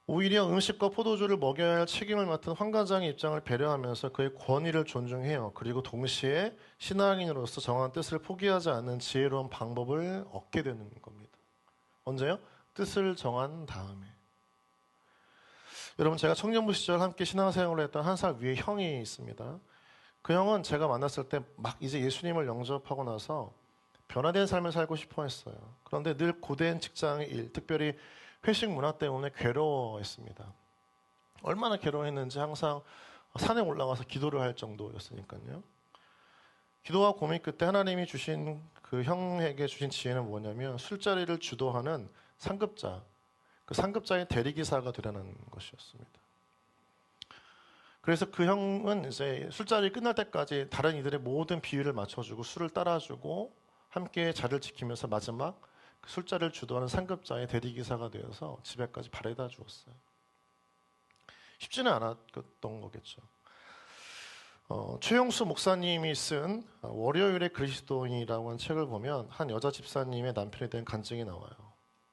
오히려 음식과 포도주를 먹여야 할 책임을 맡은 환관장의 입장을 배려하면서 그의 권위를 존중해요. 그리고 동시에 신앙인으로서 정한 뜻을 포기하지 않는 지혜로운 방법을 얻게 되는 겁니다. 언제요? 뜻을 정한 다음에. 여러분, 제가 청년부 시절 함께 신앙생활을 했던 한 살 위에 형이 있습니다. 그 형은 제가 만났을 때 막 이제 예수님을 영접하고 나서 변화된 삶을 살고 싶어 했어요. 그런데 늘 고된 직장의 일, 특별히 회식 문화 때문에 괴로워했습니다. 얼마나 괴로워했는지 항상 산에 올라가서 기도를 할 정도였으니까요. 기도와 고민 끝에 하나님이 주신 그 형에게 주신 지혜는 뭐냐면 술자리를 주도하는 상급자, 그 상급자의 대리기사가 되라는 것이었습니다. 그래서 그 형은 이제 술자리 끝날 때까지 다른 이들의 모든 비위를 맞춰주고 술을 따라주고 함께 자리를 지키면서 마지막 그 술자리를 주도하는 상급자의 대리기사가 되어서 집에까지 바래다 주었어요. 쉽지는 않았던 거겠죠. 최용수 목사님이 쓴 월요일의 그리스도인이라고 하는 책을 보면 한 여자 집사님의 남편에 대한 간증이 나와요.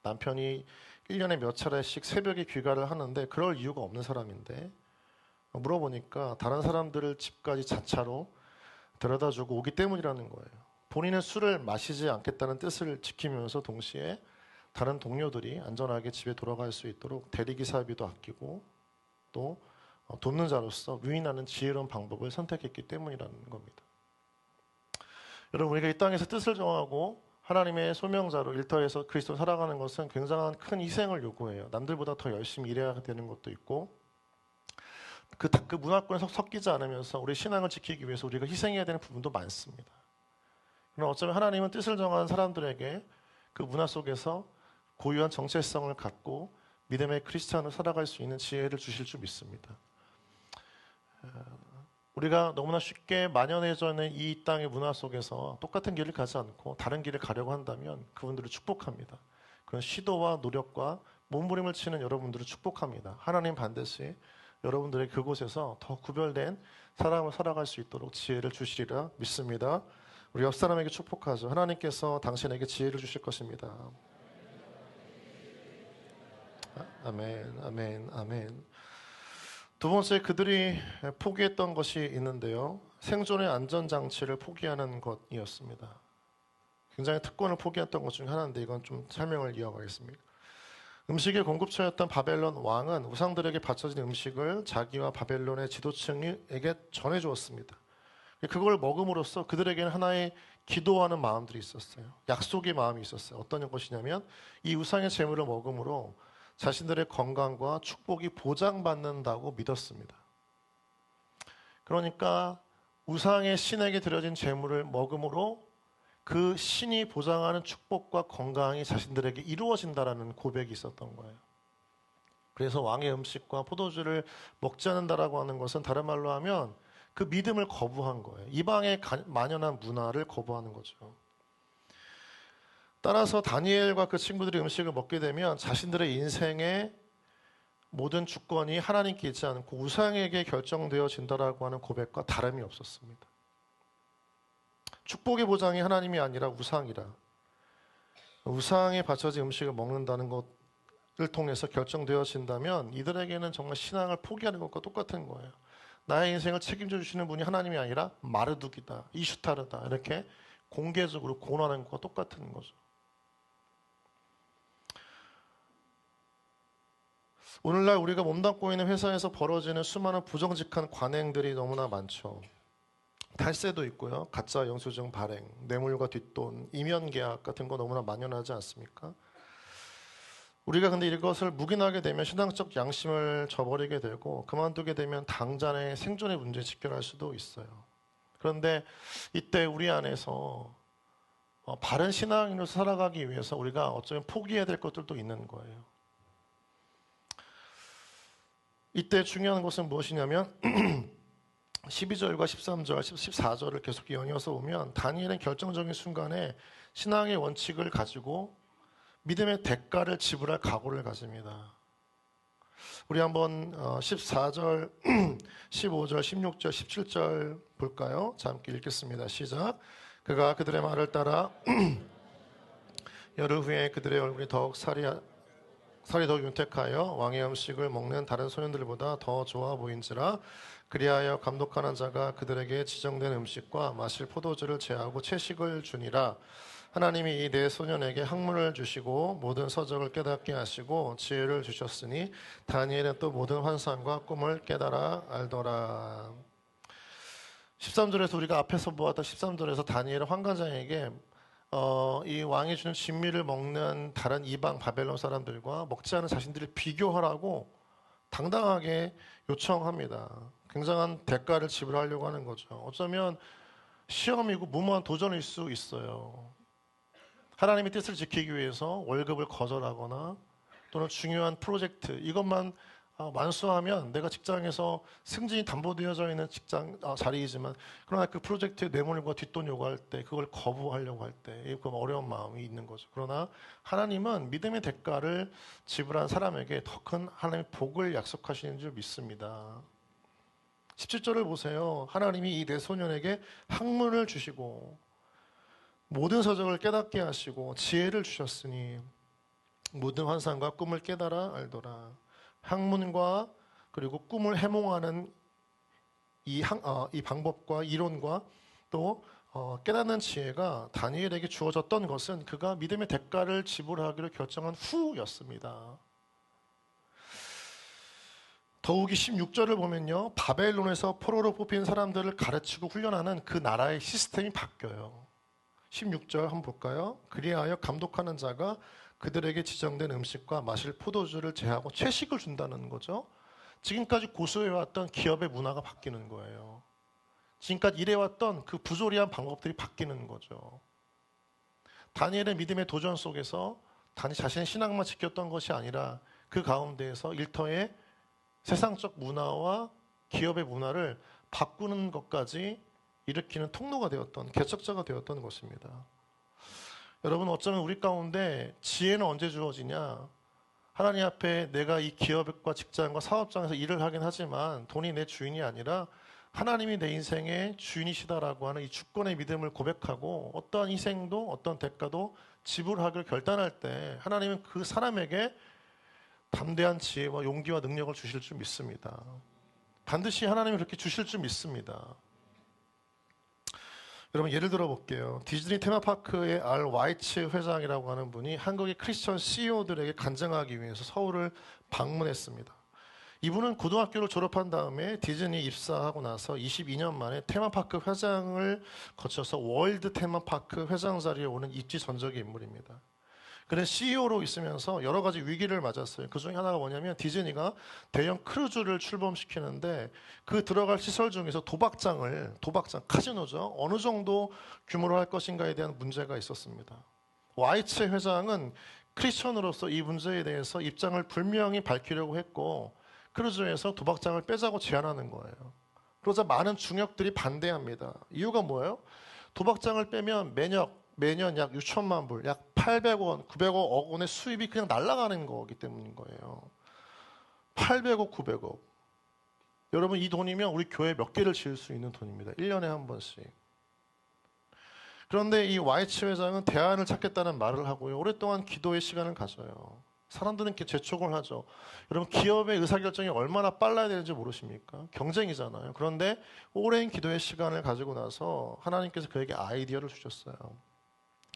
남편이 1년에 몇 차례씩 새벽에 귀가를 하는데 그럴 이유가 없는 사람인데 물어보니까 다른 사람들을 집까지 자차로 데려다주고 오기 때문이라는 거예요. 본인은 술을 마시지 않겠다는 뜻을 지키면서 동시에 다른 동료들이 안전하게 집에 돌아갈 수 있도록 대리기사비도 아끼고 또 돕는 자로서 유인하는 지혜로운 방법을 선택했기 때문이라는 겁니다. 여러분, 우리가 이 땅에서 뜻을 정하고 하나님의 소명자로 일터에서 그리스도를 살아가는 것은 굉장한 큰 희생을 요구해요. 남들보다 더 열심히 일해야 되는 것도 있고 그 문화권에 섞이지 않으면서 우리 신앙을 지키기 위해서 우리가 희생해야 되는 부분도 많습니다. 그러나 어쩌면 하나님은 뜻을 정하는 사람들에게 그 문화 속에서 고유한 정체성을 갖고 믿음의 크리스찬으로 살아갈 수 있는 지혜를 주실 줄 믿습니다. 우리가 너무나 쉽게 만연해져 있는 이 땅의 문화 속에서 똑같은 길을 가지 않고 다른 길을 가려고 한다면 그분들을 축복합니다. 그런 시도와 노력과 몸부림을 치는 여러분들을 축복합니다. 하나님 반드시 여러분들의 그곳에서 더 구별된 사람을 살아갈 수 있도록 지혜를 주시리라 믿습니다. 우리 옆 사람에게 축복하죠. 하나님께서 당신에게 지혜를 주실 것입니다. 아멘, 아멘, 아멘. 두 번째, 그들이 포기했던 것이 있는데요. 생존의 안전장치를 포기하는 것이었습니다. 굉장히 특권을 포기했던 것 중에 하나인데 이건 좀 설명을 이어가겠습니다. 음식의 공급처였던 바벨론 왕은 우상들에게 바쳐진 음식을 자기와 바벨론의 지도층에게 전해주었습니다. 그걸 먹음으로써 그들에게는 하나의 기도하는 마음들이 있었어요. 약속의 마음이 있었어요. 어떤 것이냐면 이 우상의 제물을 먹음으로 자신들의 건강과 축복이 보장받는다고 믿었습니다. 그러니까 우상의 신에게 드려진 제물을 먹음으로 그 신이 보장하는 축복과 건강이 자신들에게 이루어진다라는 고백이 있었던 거예요. 그래서 왕의 음식과 포도주를 먹지 않는다라고 하는 것은 다른 말로 하면 그 믿음을 거부한 거예요. 이방의 만연한 문화를 거부하는 거죠. 따라서 다니엘과 그 친구들이 음식을 먹게 되면 자신들의 인생의 모든 주권이 하나님께 있지 않고 우상에게 결정되어진다라고 하는 고백과 다름이 없었습니다. 축복의 보장이 하나님이 아니라 우상이라. 우상에 바쳐진 음식을 먹는다는 것을 통해서 결정되어진다면 이들에게는 정말 신앙을 포기하는 것과 똑같은 거예요. 나의 인생을 책임져 주시는 분이 하나님이 아니라 마르둑이다, 이슈타르다 이렇게 공개적으로 고난하는 것과 똑같은 거죠. 오늘날 우리가 몸담고 있는 회사에서 벌어지는 수많은 부정직한 관행들이 너무나 많죠. 탈세도 있고요. 가짜 영수증 발행, 뇌물과 뒷돈, 이면 계약 같은 거 너무나 만연하지 않습니까? 우리가 근데 이것을 묵인하게 되면 신앙적 양심을 저버리게 되고 그만두게 되면 당장의 생존의 문제에 직결할 수도 있어요. 그런데 이때 우리 안에서 바른 신앙인으로 살아가기 위해서 우리가 어쩌면 포기해야 될 것들도 있는 거예요. 이때 중요한 것은 무엇이냐면 12절과 13절, 14절을 계속 연이어서 보면 다니엘은 결정적인 순간에 신앙의 원칙을 가지고 믿음의 대가를 지불할 각오를 가집니다. 우리 한번 14절, 15절, 16절, 17절 볼까요? 자, 함께 읽겠습니다. 시작. 그가 그들의 말을 따라 열흘 후에 그들의 얼굴이 더욱 살이 더욱 윤택하여 왕의 음식을 먹는 다른 소년들보다 더 좋아 보인지라. 그리하여 감독하는 자가 그들에게 지정된 음식과 마실 포도주를 제하고 채식을 주니라. 하나님이 이 네 소년에게 학문을 주시고 모든 서적을 깨닫게 하시고 지혜를 주셨으니 다니엘은 또 모든 환상과 꿈을 깨달아 알더라. 13절에서 우리가 앞에서 보았던 13절에서 다니엘은 환관장에게 이 왕이 주는 진미를 먹는 다른 이방 바벨론 사람들과 먹지 않은 자신들을 비교하라고 당당하게 요청합니다. 굉장한 대가를 지불하려고 하는 거죠. 어쩌면 시험이고 무모한 도전일 수 있어요. 하나님의 뜻을 지키기 위해서 월급을 거절하거나 또는 중요한 프로젝트 이것만 완수하면 내가 직장에서 승진이 담보되어져 있는 직장 자리이지만 그러나 그 프로젝트의 뇌물과 뒷돈 요구할 때 그걸 거부하려고 할 때 그 어려운 마음이 있는 거죠. 그러나 하나님은 믿음의 대가를 지불한 사람에게 더 큰 하나님의 복을 약속하시는 줄 믿습니다. 17절을 보세요. 하나님이 이 네 소년에게 학문을 주시고 모든 서적을 깨닫게 하시고 지혜를 주셨으니 모든 환상과 꿈을 깨달아 알더라. 학문과 그리고 꿈을 해몽하는 이 방법과 이론과 또 깨닫는 지혜가 다니엘에게 주어졌던 것은 그가 믿음의 대가를 지불하기로 결정한 후였습니다. 더욱이 16절을 보면요. 바벨론에서 포로로 뽑힌 사람들을 가르치고 훈련하는 그 나라의 시스템이 바뀌어요. 16절 한번 볼까요? 그리하여 감독하는 자가 그들에게 지정된 음식과 마실 포도주를 제하고 채식을 준다는 거죠. 지금까지 고수해왔던 기업의 문화가 바뀌는 거예요. 지금까지 일해왔던 그 부조리한 방법들이 바뀌는 거죠. 다니엘의 믿음의 도전 속에서 단지 자신의 신앙만 지켰던 것이 아니라 그 가운데에서 일터의 세상적 문화와 기업의 문화를 바꾸는 것까지 일으키는 통로가 되었던, 개척자가 되었던 것입니다. 여러분, 어쩌면 우리 가운데 지혜는 언제 주어지냐? 하나님 앞에 내가 이 기업과 직장과 사업장에서 일을 하긴 하지만 돈이 내 주인이 아니라 하나님이 내 인생의 주인이시다라고 하는 이 주권의 믿음을 고백하고 어떠한 희생도 어떤 대가도 지불하기를 결단할 때 하나님은 그 사람에게 담대한 지혜와 용기와 능력을 주실 줄 믿습니다. 반드시 하나님이 그렇게 주실 줄 믿습니다. 여러분 예를 들어 볼게요. 디즈니 테마파크의 알 와이츠 회장이라고 하는 분이 한국의 크리스천 CEO들에게 간증하기 위해서 서울을 방문했습니다. 이분은 고등학교를 졸업한 다음에 디즈니 입사하고 나서 22년 만에 테마파크 회장을 거쳐서 월드 테마파크 회장 자리에 오는 입지 전적의 인물입니다. 그는 CEO로 있으면서 여러 가지 위기를 맞았어요. 그 중에 하나가 뭐냐면 디즈니가 대형 크루즈를 출범시키는데 그 들어갈 시설 중에서 도박장, 카지노죠. 어느 정도 규모로 할 것인가에 대한 문제가 있었습니다. 와이츠 회장은 크리스천으로서 이 문제에 대해서 입장을 분명히 밝히려고 했고 크루즈에서 도박장을 빼자고 제안하는 거예요. 그러자 많은 중역들이 반대합니다. 이유가 뭐예요? 도박장을 빼면 매년 약 6천만 불, 약 800원, 900억 원의 수입이 그냥 날아가는 거기 때문인 거예요. 800억, 900억. 여러분 이 돈이면 우리 교회 몇 개를 지을 수 있는 돈입니다. 1년에 한 번씩. 그런데 이 와이츠 회장은 대안을 찾겠다는 말을 하고요. 오랫동안 기도의 시간을 가져요. 사람들은 이렇게 재촉을 하죠. 여러분 기업의 의사결정이 얼마나 빨라야 되는지 모르십니까? 경쟁이잖아요. 그런데 오랜 기도의 시간을 가지고 나서 하나님께서 그에게 아이디어를 주셨어요.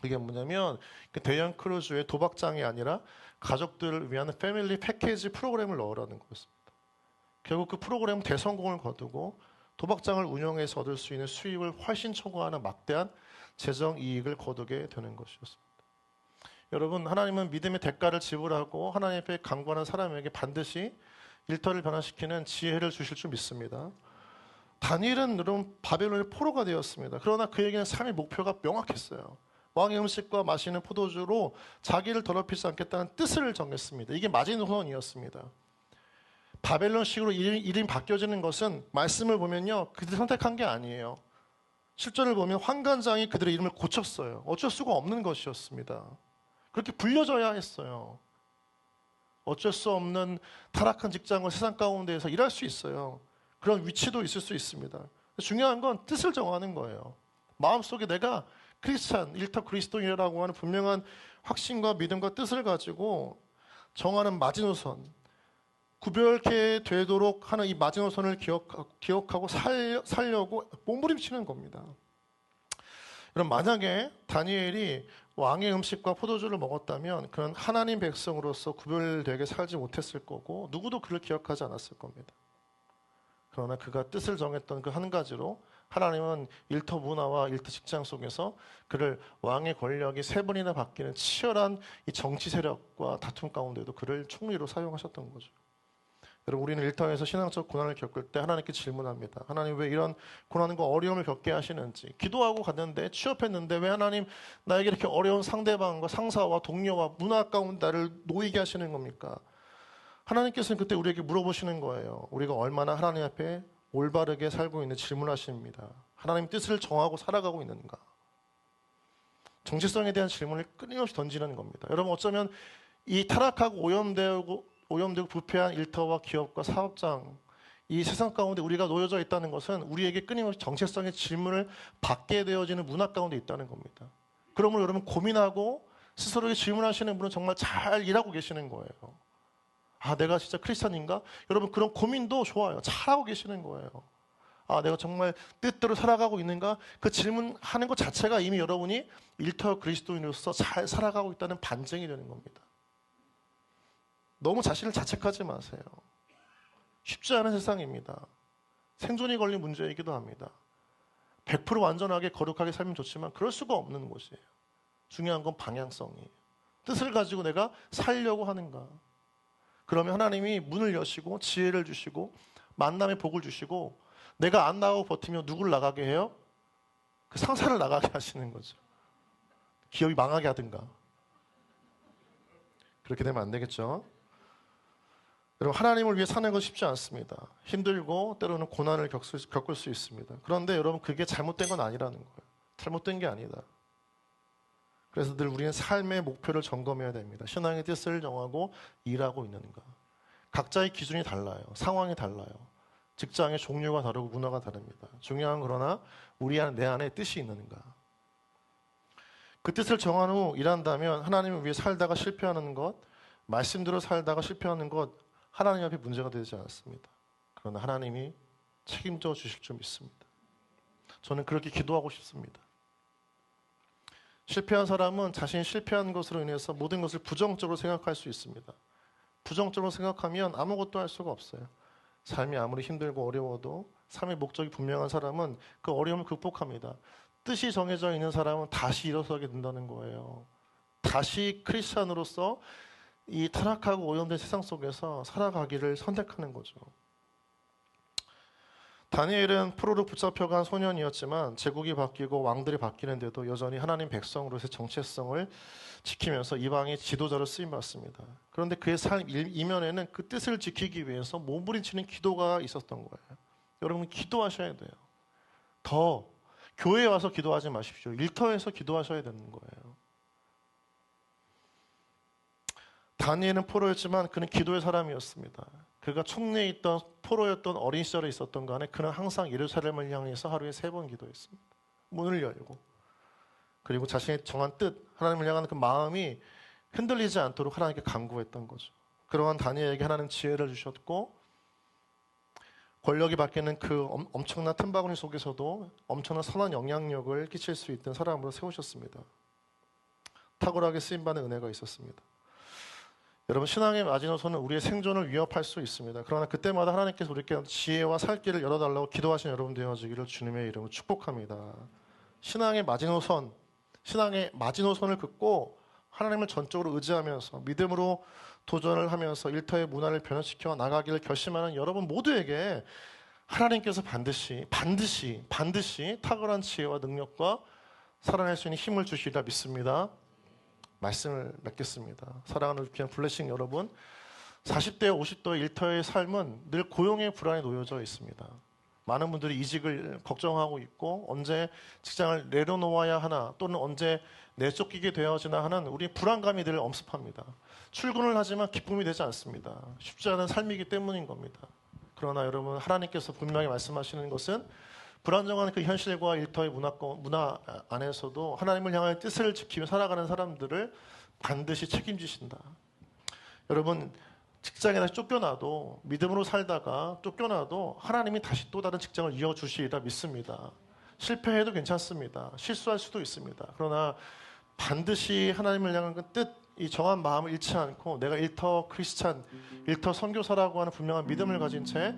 그게 뭐냐면 대형 크루즈의 도박장이 아니라 가족들을 위한 패밀리 패키지 프로그램을 넣으라는 거였습니다. 결국 그 프로그램은 대성공을 거두고 도박장을 운영해서 얻을 수 있는 수익을 훨씬 초과하는 막대한 재정 이익을 거두게 되는 것이었습니다. 여러분 하나님은 믿음의 대가를 지불하고 하나님 앞에 강구하는 사람에게 반드시 일터를 변화시키는 지혜를 주실 줄 믿습니다. 다니엘은 여러분 바벨론의 포로가 되었습니다. 그러나 그에게는 삶의 목표가 명확했어요. 왕의 음식과 마시는 포도주로 자기를 더럽히지 않겠다는 뜻을 정했습니다. 이게 마지노선이었습니다. 바벨론식으로 이름이 바뀌어지는 것은 말씀을 보면요. 그들이 선택한 게 아니에요. 실전을 보면 환관장이 그들의 이름을 고쳤어요. 어쩔 수가 없는 것이었습니다. 그렇게 불려져야 했어요. 어쩔 수 없는 타락한 직장을 세상 가운데에서 일할 수 있어요. 그런 위치도 있을 수 있습니다. 중요한 건 뜻을 정하는 거예요. 마음속에 내가 크리스찬, 일터 그리스도인이라고 하는 분명한 확신과 믿음과 뜻을 가지고 정하는 마지노선, 구별케 되도록 하는 이 마지노선을 기억하고 살려고 몸부림치는 겁니다. 그럼 만약에 다니엘이 왕의 음식과 포도주를 먹었다면 그는 하나님 백성으로서 구별되게 살지 못했을 거고 누구도 그를 기억하지 않았을 겁니다. 그러나 그가 뜻을 정했던 그 한 가지로 하나님은 일터 문화와 일터 직장 속에서 그를 왕의 권력이 3번이나 바뀌는 치열한 이 정치 세력과 다툼 가운데도 그를 총리로 사용하셨던 거죠. 여러분 우리는 일터에서 신앙적 고난을 겪을 때 하나님께 질문합니다. 하나님 왜 이런 고난과 어려움을 겪게 하시는지. 기도하고 갔는데 취업했는데 왜 하나님 나에게 이렇게 어려운 상대방과 상사와 동료와 문화 가운데 나를 놓이게 하시는 겁니까? 하나님께서는 그때 우리에게 물어보시는 거예요. 우리가 얼마나 하나님 앞에 올바르게 살고 있는 질문하십니다. 하나님 뜻을 정하고 살아가고 있는가? 정체성에 대한 질문을 끊임없이 던지는 겁니다. 여러분 어쩌면 이 타락하고 오염되고 부패한 일터와 기업과 사업장 이 세상 가운데 우리가 놓여져 있다는 것은 우리에게 끊임없이 정체성의 질문을 받게 되어지는 문화 가운데 있다는 겁니다. 그러므로 여러분 고민하고 스스로에게 질문하시는 분은 정말 잘 일하고 계시는 거예요. 아, 내가 진짜 크리스찬인가? 여러분 그런 고민도 좋아요. 잘하고 계시는 거예요. 아, 내가 정말 뜻대로 살아가고 있는가? 그 질문하는 것 자체가 이미 여러분이 일터 그리스도인으로서 잘 살아가고 있다는 반증이 되는 겁니다. 너무 자신을 자책하지 마세요. 쉽지 않은 세상입니다. 생존이 걸린 문제이기도 합니다. 100% 완전하게 거룩하게 살면 좋지만 그럴 수가 없는 곳이에요. 중요한 건 방향성이에요. 뜻을 가지고 내가 살려고 하는가? 그러면 하나님이 문을 여시고 지혜를 주시고 만남의 복을 주시고 내가 안 나가고 버티면 누굴 나가게 해요? 그 상사를 나가게 하시는 거죠. 기업이 망하게 하든가. 그렇게 되면 안 되겠죠? 여러분 하나님을 위해 사는 건 쉽지 않습니다. 힘들고 때로는 고난을 겪을 수 있습니다. 그런데 여러분 그게 잘못된 건 아니라는 거예요. 잘못된 게 아니다. 그래서 늘 우리는 삶의 목표를 점검해야 됩니다. 신앙의 뜻을 정하고 일하고 있는가. 각자의 기준이 달라요. 상황이 달라요. 직장의 종류가 다르고 문화가 다릅니다. 중요한 그러나 우리 안에 내 안에 뜻이 있는가. 그 뜻을 정한 후 일한다면 하나님을 위해 살다가 실패하는 것, 말씀대로 살다가 실패하는 것 하나님 앞에 문제가 되지 않습니다. 그러나 하나님이 책임져 주실 줄 믿습니다. 저는 그렇게 기도하고 싶습니다. 실패한 사람은 자신이 실패한 것으로 인해서 모든 것을 부정적으로 생각할 수 있습니다. 부정적으로 생각하면 아무것도 할 수가 없어요. 삶이 아무리 힘들고 어려워도 삶의 목적이 분명한 사람은 그 어려움을 극복합니다. 뜻이 정해져 있는 사람은 다시 일어서게 된다는 거예요. 다시 크리스찬으로서 이 타락하고 오염된 세상 속에서 살아가기를 선택하는 거죠. 다니엘은 포로로 붙잡혀간 소년이었지만 제국이 바뀌고 왕들이 바뀌는데도 여전히 하나님 백성으로서의 정체성을 지키면서 이방의 지도자로 쓰임받습니다. 그런데 그의 삶 이면에는 그 뜻을 지키기 위해서 몸부림치는 기도가 있었던 거예요. 여러분 기도하셔야 돼요. 더 교회에 와서 기도하지 마십시오. 일터에서 기도하셔야 되는 거예요. 다니엘은 포로였지만 그는 기도의 사람이었습니다. 그가 총내에 있던 포로였던 어린 시절에 있었던 간에 그는 항상 예루살렘을 향해서 하루에 3번 기도했습니다. 문을 열고 그리고 자신의 정한 뜻, 하나님을 향하는 그 마음이 흔들리지 않도록 하나님께 간구했던 거죠. 그러한 다니엘에게 하나님 지혜를 주셨고 권력이 바뀌는 그 엄청난 틈바구니 속에서도 엄청난 선한 영향력을 끼칠 수 있던 사람으로 세우셨습니다. 탁월하게 쓰임받는 은혜가 있었습니다. 여러분 신앙의 마지노선은 우리의 생존을 위협할 수 있습니다. 그러나 그때마다 하나님께서 우리에게 지혜와 살 길을 열어달라고 기도하신 여러분 되어지기를 주님의 이름으로 축복합니다. 신앙의 마지노선을 긋고 하나님을 전적으로 의지하면서 믿음으로 도전을 하면서 일터의 문화를 변화시켜 나가기를 결심하는 여러분 모두에게 하나님께서 반드시 탁월한 지혜와 능력과 살아낼 수 있는 힘을 주시리라 믿습니다. 말씀을 맺겠습니다. 사랑하는 귀한 블레싱 여러분, 40대 50대 일터의 삶은 늘 고용의 불안에 놓여져 있습니다. 많은 분들이 이직을 걱정하고 있고 언제 직장을 내려놓아야 하나 또는 언제 내쫓기게 되어지나 하는 우리 불안감이 늘 엄습합니다. 출근을 하지만 기쁨이 되지 않습니다. 쉽지 않은 삶이기 때문인 겁니다. 그러나 여러분 하나님께서 분명히 말씀하시는 것은 불안정한 그 현실과 일터의 문화 안에서도 하나님을 향한 뜻을 지키며 살아가는 사람들을 반드시 책임지신다. 여러분 직장에 다시 쫓겨나도 믿음으로 살다가 쫓겨나도 하나님이 다시 또 다른 직장을 이어주시리라 믿습니다. 실패해도 괜찮습니다. 실수할 수도 있습니다. 그러나 반드시 하나님을 향한 그 뜻, 이 정한 마음을 잃지 않고 내가 일터 크리스찬, 일터 선교사라고 하는 분명한 믿음을 가진 채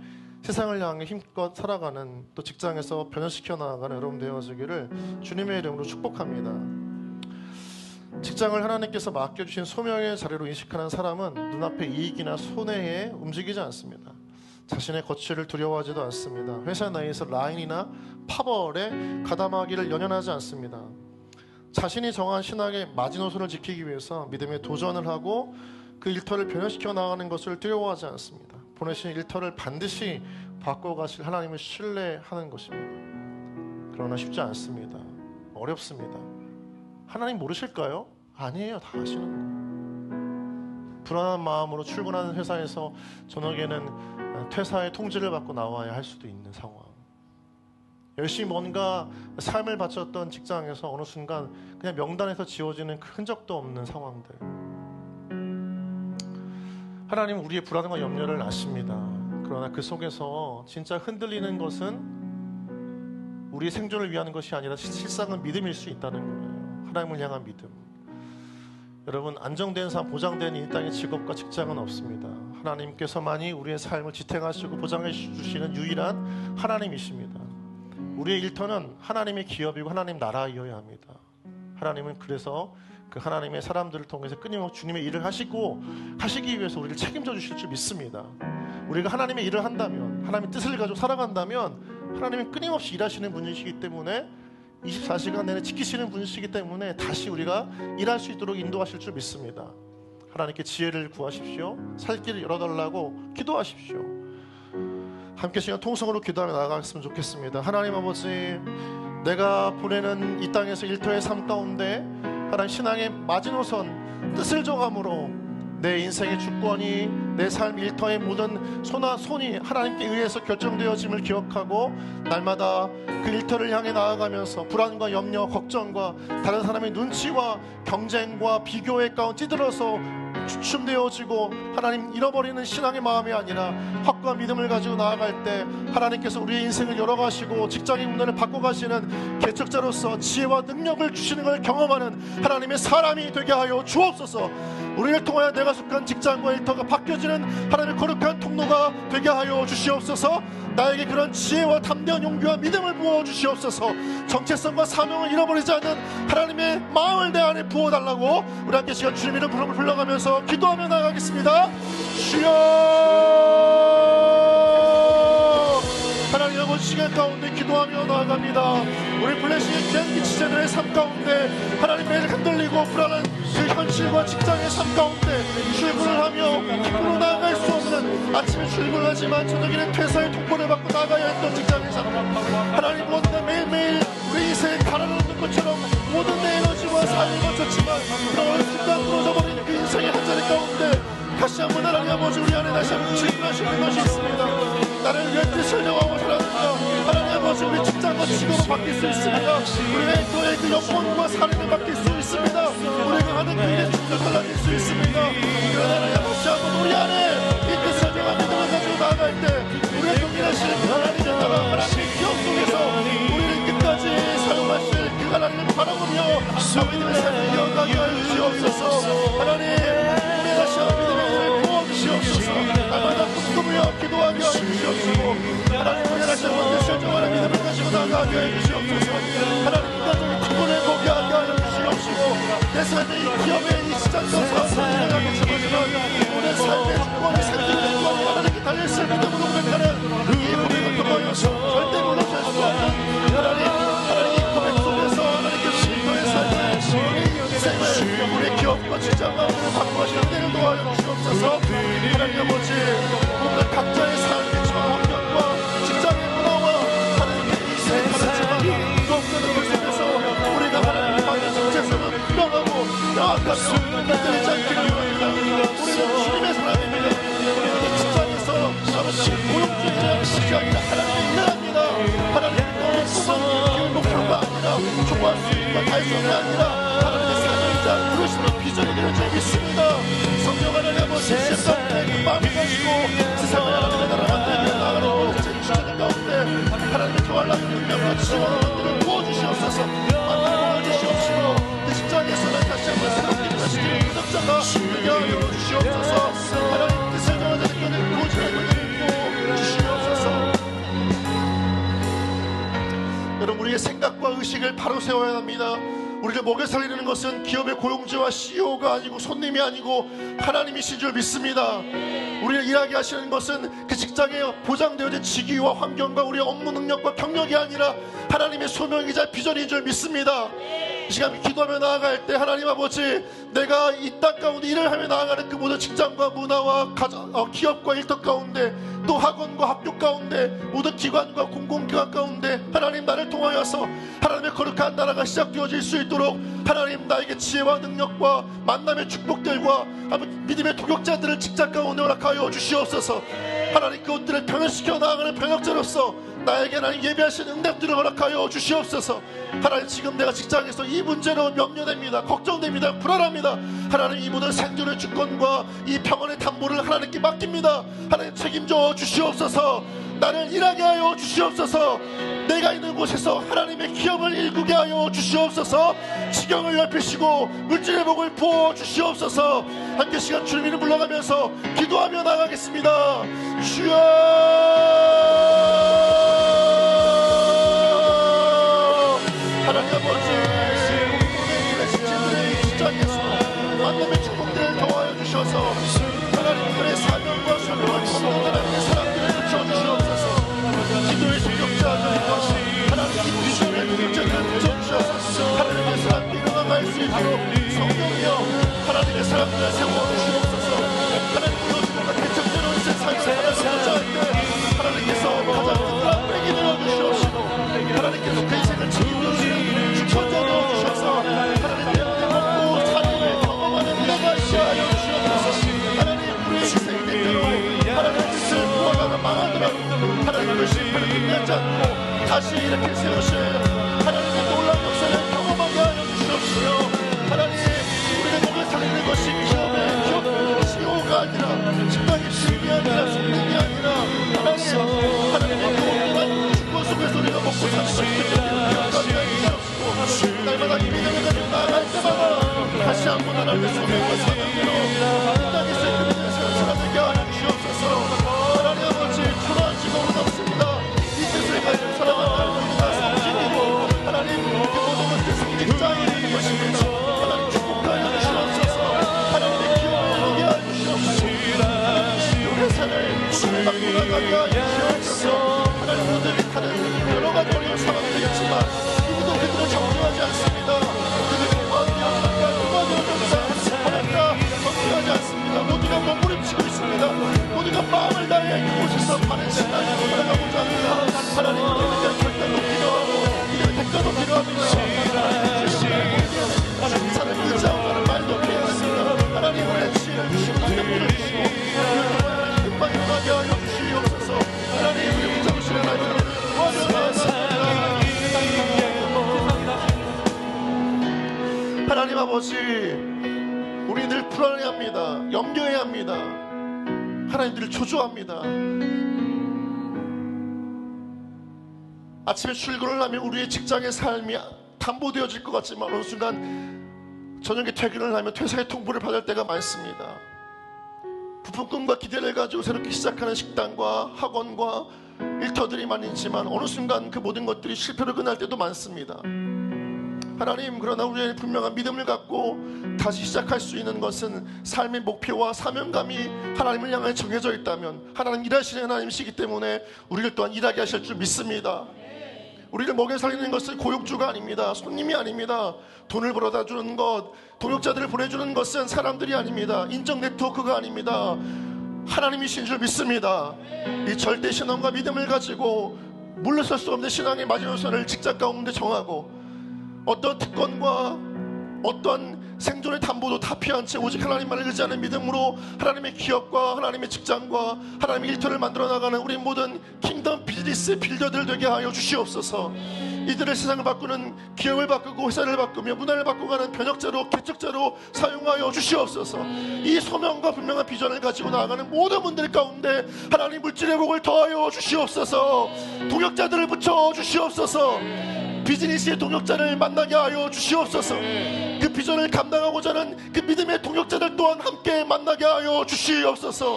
세상을 향해 힘껏 살아가는 또 직장에서 변화시켜 나가는 여러분 되어지기를 주님의 이름으로 축복합니다. 직장을 하나님께서 맡겨주신 소명의 자리로 인식하는 사람은 눈앞의 이익이나 손해에 움직이지 않습니다. 자신의 거취를 두려워하지도 않습니다. 회사 내에서 라인이나 파벌에 가담하기를 연연하지 않습니다. 자신이 정한 신앙의 마지노선을 지키기 위해서 믿음의 도전을 하고 그 일터를 변화시켜 나가는 것을 두려워하지 않습니다. 보내신 일터를 반드시 바꿔가실 하나님을 신뢰하는 것입니다. 그러나 쉽지 않습니다. 어렵습니다. 하나님 모르실까요? 아니에요. 다 아시는 거예요. 불안한 마음으로 출근하는 회사에서 저녁에는 퇴사의 통지를 받고 나와야 할 수도 있는 상황. 열심히 뭔가 삶을 바쳤던 직장에서 어느 순간 그냥 명단에서 지워지는 그 흔적도 없는 상황들. 하나님은 우리의 불안과 염려를 아십니다. 그러나 그 속에서 진짜 흔들리는 것은 우리의 생존을 위한 것이 아니라 실상은 믿음일 수 있다는 거예요. 하나님을 향한 믿음. 여러분 안정된 삶, 보장된 이 땅의 직업과 직장은 없습니다. 하나님께서만이 우리의 삶을 지탱하시고 보장해 주시는 유일한 하나님이십니다. 우리의 일터는 하나님의 기업이고 하나님 나라이어야 합니다. 하나님은 그래서 그 하나님의 사람들을 통해서 끊임없이 주님의 일을 하시기 위해서 우리를 책임져 주실 줄 믿습니다. 우리가 하나님의 일을 한다면, 하나님의 뜻을 가지고 살아간다면 하나님은 끊임없이 일하시는 분이시기 때문에 24시간 내내 지키시는 분이시기 때문에 다시 우리가 일할 수 있도록 인도하실 줄 믿습니다. 하나님께 지혜를 구하십시오. 살 길을 열어달라고 기도하십시오. 함께 시간 통성으로 기도하며 나아갔으면 좋겠습니다. 하나님 아버지, 내가 보내는 이 땅에서 일터의 삶 가운데 하나님 신앙의 마지노선 뜻을 정함으로 내 인생의 주권이 내 삶 일터의 모든 손이 하나님께 의해서 결정되어짐을 기억하고 날마다 그 일터를 향해 나아가면서 불안과 염려, 걱정과 다른 사람의 눈치와 경쟁과 비교의 가운데 찌들어서 주춤되어지고 하나님 잃어버리는 신앙의 마음이 아니라 확과 믿음을 가지고 나아갈 때 하나님께서 우리의 인생을 열어가시고 직장의 문화를 바꿔가시는 개척자로서 지혜와 능력을 주시는 걸 경험하는 하나님의 사람이 되게 하여 주옵소서. 우리를 통하여 내가 속한 직장과 일터가 바뀌어지는 하나님의 거룩한 통로가 되게 하여 주시옵소서. 나에게 그런 지혜와 담대한 용기와 믿음을 부어 주시옵소서. 정체성과 사명을 잃어버리지 않는 하나님의 마음을 내 안에 부어달라고 우리 함께 시간 주님 이름 부름을 불러가면서 기도하며 나가겠습니다. 주여, 하나님 아버지 시간 가운데 기도하며 나아갑니다. 우리 플래시의 귀한 기치자들의 삶 가운데 하나님 매일 흔들리고 불안한 그 현실과 직장의 삶 가운데 출근을 하며 기쁘로 나아갈 수 없는, 아침에 출근하지만 저녁에는 퇴사의 통보를 받고 나가야 했던 직장의 삶, 하나님 무엇보다 매일매일 우리 인생에 갈아넣는 것처럼 모든 내 에너지와 삶을 거쳤지만 그런 순간 부러져버린 그 인생의 한 자리 가운데 다시 한번 하나님 아버지 우리 안에 다시 한번 질문하시는 것이 있습니다. 나를 왜 뜻을 정하고 살았는가. 하나님 아버지 우리 직장과 직업으로 바뀔 수 있습니다. 우리의 너의 그 영혼과 삶을 바뀔 수 있습니다. 우리가 하는 그 일의 중도 달라질 수 있습니다. 그러나 하나님 아버지 한번 우리 안에 이 뜻을 정한 믿음을 가지고 나아갈 때 우리의 동일하신 하나님의 나라 하나님의 기억 속에서 우리를 끝까지 사용하실 그 하나님을 바라보며 믿음의 삶을 이어가게 하여 주시옵소서. 하나님 우리 다시 한번 믿음의 힘을 부어주시옵소서. 날마다 꿈꾸며 기도하게 하여 주시옵소서. 하나님 우리 다시 한번 뜻을 정하는 믿음을 가지고 나아가게 하여 주시옵소서. 하나님 인간적인 기분을 포기하게 하여 주시옵시고 내 삶의 이 기업의 이 시장과 사업을 지나가게 되지만 오늘 삶의 주권이 생기는 주권이 하나님께 달려있을 믿음으로 고백하는 이 고백을 통하여 절대 무너질 수 없는 하나님 이 고백 속에서 하나님께서 너의 삶을 우리 인생을 우리 기업과 직장과 우리를 바꾸시는 데를 도와여 주시옵소서. 하나님 아버지 오늘 각자의 삶의 환경과 직장의 문화와 하나님의 인생을 가르치지만 무엇보다도 그 속에서 우리가 하나님의 받은 정체성을 분명하고 명확하며 흔들리지 않기를 원합니다. 우리는 주님의 사람입니다. 우리는 직장에서 아버지 고용주의자 것이 아니라 하나님의 일을 합니다. 하나님의 너의 꿈은 목표가 아니라 좋아할 수 있는 달성이 아니라 하나님의 사명이자 그러시는 비전이 되는 줄 믿습니다. 성령 하나님 아버지 십삼대 그 마음을 가지고 세상을 하나님의 나라 만들며 나아가는 모든 주제들 가운데 하나님의 교활한 능력과 지원을 만들어 부어주시옵소서. 만들어 부어주시옵시고 그 직장에서는 다시 한번 새롭게 일하시기를 무적자가 되게 하여 주시옵소서. 하나님 뜻을 정하는 자들을 구원하는 주시옵소서. 여러분 우리의 생각과 의식을 바로 세워야 합니다. 우리를 먹여 살리는 것은 기업의 고용주와 CEO가 아니고 손님이 아니고 하나님이신 줄 믿습니다. 우리를 일하게 하시는 것은 그 직장에 보장되어진 직위와 환경과 우리의 업무 능력과 경력이 아니라 하나님의 소명이자 비전인 줄 믿습니다. 이 시간 기도하며 나아갈 때 하나님 아버지 내가 이 땅 가운데 일을 하며 나아가는 그 모든 직장과 문화와 기업과 일터 가운데 또 학원과 학교 가운데 모든 기관과 공공기관 가운데 하나님 나를 통하여서 하나님의 거룩한 나라가 시작되어질 수 있도록 하나님 나에게 지혜와 능력과 만남의 축복들과 믿음의 도격자들을 직장 가운데 허락하여 주시옵소서. 하나님 그것들을 변화시켜 나아가는 변혁자로서 나에게 하나님 예비하신 응답들을 허락하여 주시옵소서. 하나님 지금 내가 직장에서 이 문제로 염려됩니다. 걱정됩니다. 불안합니다. 하나님 이 모든 생존의 주권과 이 평안의 담보를 하나님께 맡깁니다. 하나님 책임져 주시옵소서. 나를 일하게 하여 주시옵소서. 내가 있는 곳에서 하나님의 기업을 일구게 하여 주시옵소서. 지경을 넓히시고 물질의 복을 부어 주시옵소서. 함께 시간 주님 이름 불러가면서 기도하며 나가겠습니다. 주여 하나님 아버지 우리의 신체들의 시장에서 만남의 축복들을 더하여 주셔서 하나님들의 사명과 소명을 감당하는 하나님의 사람들을 붙여주시옵소서. 기도의 동력자들과 하나님 기도의 동력자들을 붙여주셔서 하나님의 사람들이 일어나갈 수 있도록 성령이여 하나님의 사람들을 세워주시옵소서. 하나님 그것들과 개척되는 세상을 살아가고자 할 때 하나님께서 가장 든든한 백이 되어주시옵시고 하나님께서 그 인생을 책임져주시는 주권자 되어주셔서 하나님 때문에 먹고 살림을 경험하는 은혜가 있게 하여 주시옵소서. 하나님 우리의 인생이 대대로 하나님의 뜻을 구하다가 망하더라도 하나님의 실패를 끝내지 않고 다시 이렇게 세우실 하나님의 놀라운 역사를 경험하게 하여 주시옵시고 하나님 우리의 목을 살리는 것이 기업의 CEO가 아니라 직장의 주인이 아니라 손님이 아니라 하나님의 영원한 주권 속에서 우리가 먹고 사는 것이 기억하게 하여 주시옵시고 날마다 이 믿음을 가지고 나아갈 때마다 다시 한번 하나님의 소명과 사명대로 이 땅에서 그들의 살아내게 하여 주옵소서. 하나님 아버지 초라하시고 무섭습니다. 이 뜻을 가지고 살아가는 우리가 성직이고 하나님 그 모든 것들 성직자에 있는 것입니다. 하나님 축복하여 주옵소서. 하나님의 기업을 보게 하여 주옵소서. 회사를 꿈을 갖고 나가게 하여 주옵소서. 하나님 그들이 타는 여러 가지 어려운 상황들이 있지만 누구도 그들을 정죄하지 않습니다. 그들은 하지 않습니다. 모두가 몸부림치고 있습니다. 모두가 마음을 다해 이곳에서 바른 신앙으로 살아가고자 합니다. 하나님 우리를 위한 결단도 필요하고 이들의 대가도 필요합니다. 사는 의지하는 말도 필요합니다. 하나님 우리의 지혜를 주시고 능력을 주시고 금방 일어나게 하여 주시옵소서. 하나님 우리 붙잡으시는 하나님을 하나님 아버지 우리 늘 불안해합니다. 염려해야 합니다. 하나님들을 초조합니다. 아침에 출근을 하면 우리의 직장의 삶이 담보되어질 것 같지만 어느 순간 저녁에 퇴근을 하면 퇴사의 통보를 받을 때가 많습니다. 부푼 꿈과 기대를 가지고 새롭게 시작하는 식당과 학원과 일터들이 많이 있지만 어느 순간 그 모든 것들이 실패로 끝날 때도 많습니다. 하나님 그러나 우리의 분명한 믿음을 갖고 다시 시작할 수 있는 것은 삶의 목표와 사명감이 하나님을 향해 정해져 있다면 하나님 일하시는 하나님이시기 때문에 우리를 또한 일하게 하실 줄 믿습니다. 우리를 먹여 살리는 것은 고용주가 아닙니다. 손님이 아닙니다. 돈을 벌어다 주는 것, 동역자들을 보내주는 것은 사람들이 아닙니다. 인적 네트워크가 아닙니다. 하나님이신 줄 믿습니다. 이 절대 신앙과 믿음을 가지고 물러설 수 없는 신앙의 마지노선을 직장 가운데 정하고 어떤 특권과 어떤 생존의 담보도 다 피한 채 오직 하나님만을 의지하는 믿음으로 하나님의 기업과 하나님의 직장과 하나님의 일터를 만들어 나가는 우리 모든 킹덤 비즈니스 빌더들 되게 하여 주시옵소서. 이들의 세상을 바꾸는 기업을 바꾸고 회사를 바꾸며 문화를 바꿔가는 변혁자로 개척자로 사용하여 주시옵소서. 이 소명과 분명한 비전을 가지고 나아가는 모든 분들 가운데 하나님 물질의 복을 더하여 주시옵소서. 동역자들을 붙여 주시옵소서. 비즈니스의 동역자를 만나게 하여 주시옵소서. 그 비전을 감당하고자 하는 그 믿음의 동역자들 또한 함께 만나게 하여 주시옵소서.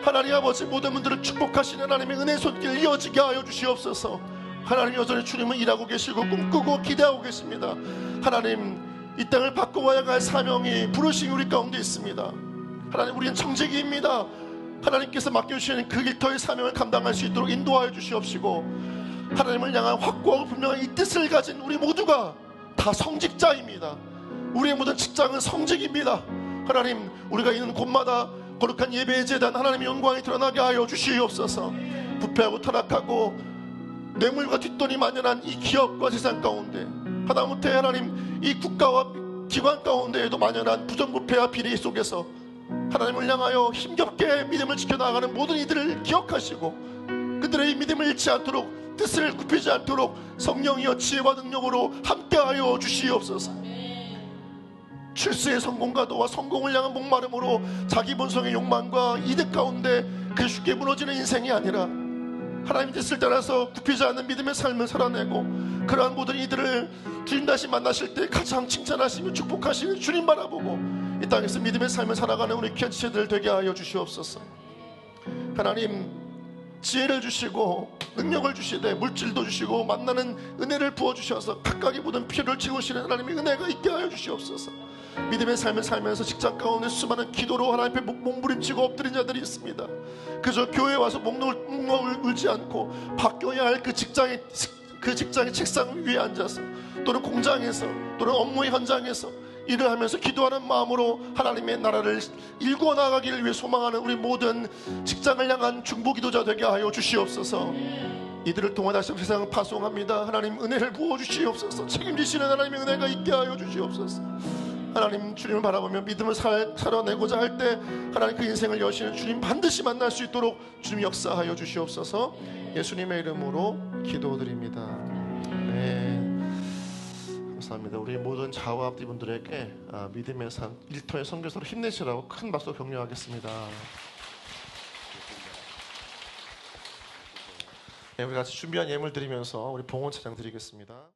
하나님 아버지 모든 분들을 축복하시는 하나님의 은혜 손길 이어지게 하여 주시옵소서. 하나님 여전히 주님은 일하고 계시고 꿈꾸고 기대하고 계십니다. 하나님 이 땅을 바꿔와야 할 사명이 부르심이 우리 가운데 있습니다. 하나님 우리는 청지기입니다. 하나님께서 맡겨주시는 그 일터의 사명을 감당할 수 있도록 인도하여 주시옵시고 하나님을 향한 확고하고 분명한 이 뜻을 가진 우리 모두가 다 성직자입니다. 우리의 모든 직장은 성직입니다. 하나님 우리가 있는 곳마다 거룩한 예배의 제단 하나님의 영광이 드러나게 하여 주시옵소서. 부패하고 타락하고 뇌물과 뒷돈이 만연한 이 기업과 세상 가운데 하다못해 하나님 이 국가와 기관 가운데에도 만연한 부정부패와 비리 속에서 하나님을 향하여 힘겹게 믿음을 지켜나가는 모든 이들을 기억하시고 그들의 믿음을 잃지 않도록 뜻을 굽히지 않도록 성령이여 지혜와 능력으로 함께하여 주시옵소서. 출세의 성공가도와 성공을 향한 목마름으로 자기 본성의 욕망과 이득 가운데 그 쉽게 무너지는 인생이 아니라 하나님의 뜻을 따라서 굽히지 않는 믿음의 삶을 살아내고 그러한 모든 이들을 주님 다시 만나실 때 가장 칭찬하시며 축복하시는 주님 바라보고 이 땅에서 믿음의 삶을 살아가는 우리 귀한 지체들 되게 하여 주시옵소서. 하나님 지혜를 주시고 능력을 주시되 물질도 주시고 만나는 은혜를 부어주셔서 각각의 모든 필요를 채우시는 하나님의 은혜가 있게 하여 주시옵소서. 믿음의 삶을 살면서 직장 가운데 수많은 기도로 하나님 앞에 몸부림치고 엎드린 자들이 있습니다. 그저 교회에 와서 목록을 울지 않고 바뀌어야 할 그 직장의 책상 위에 앉아서 또는 공장에서 또는 업무의 현장에서 일을 하면서 기도하는 마음으로 하나님의 나라를 일구어 나가기를 위해 소망하는 우리 모든 직장을 향한 중보기도자 되게 하여 주시옵소서. 이들을 통해 다시 세상을 파송합니다. 하나님 은혜를 부어주시옵소서. 책임지시는 하나님의 은혜가 있게 하여 주시옵소서. 하나님 주님을 바라보며 믿음을 살아내고자 할 때 하나님 그 인생을 여시는 주님 반드시 만날 수 있도록 주님 역사하여 주시옵소서. 예수님의 이름으로 기도드립니다. 네. 감사합니다. 우리 모든 자와 앞뒤분들에게 믿음의 산 일터의 선교사로 힘내시라고 큰 박수 격려하겠습니다. 네, 우리 같이 준비한 예물 드리면서 우리 봉헌 찬양 드리겠습니다.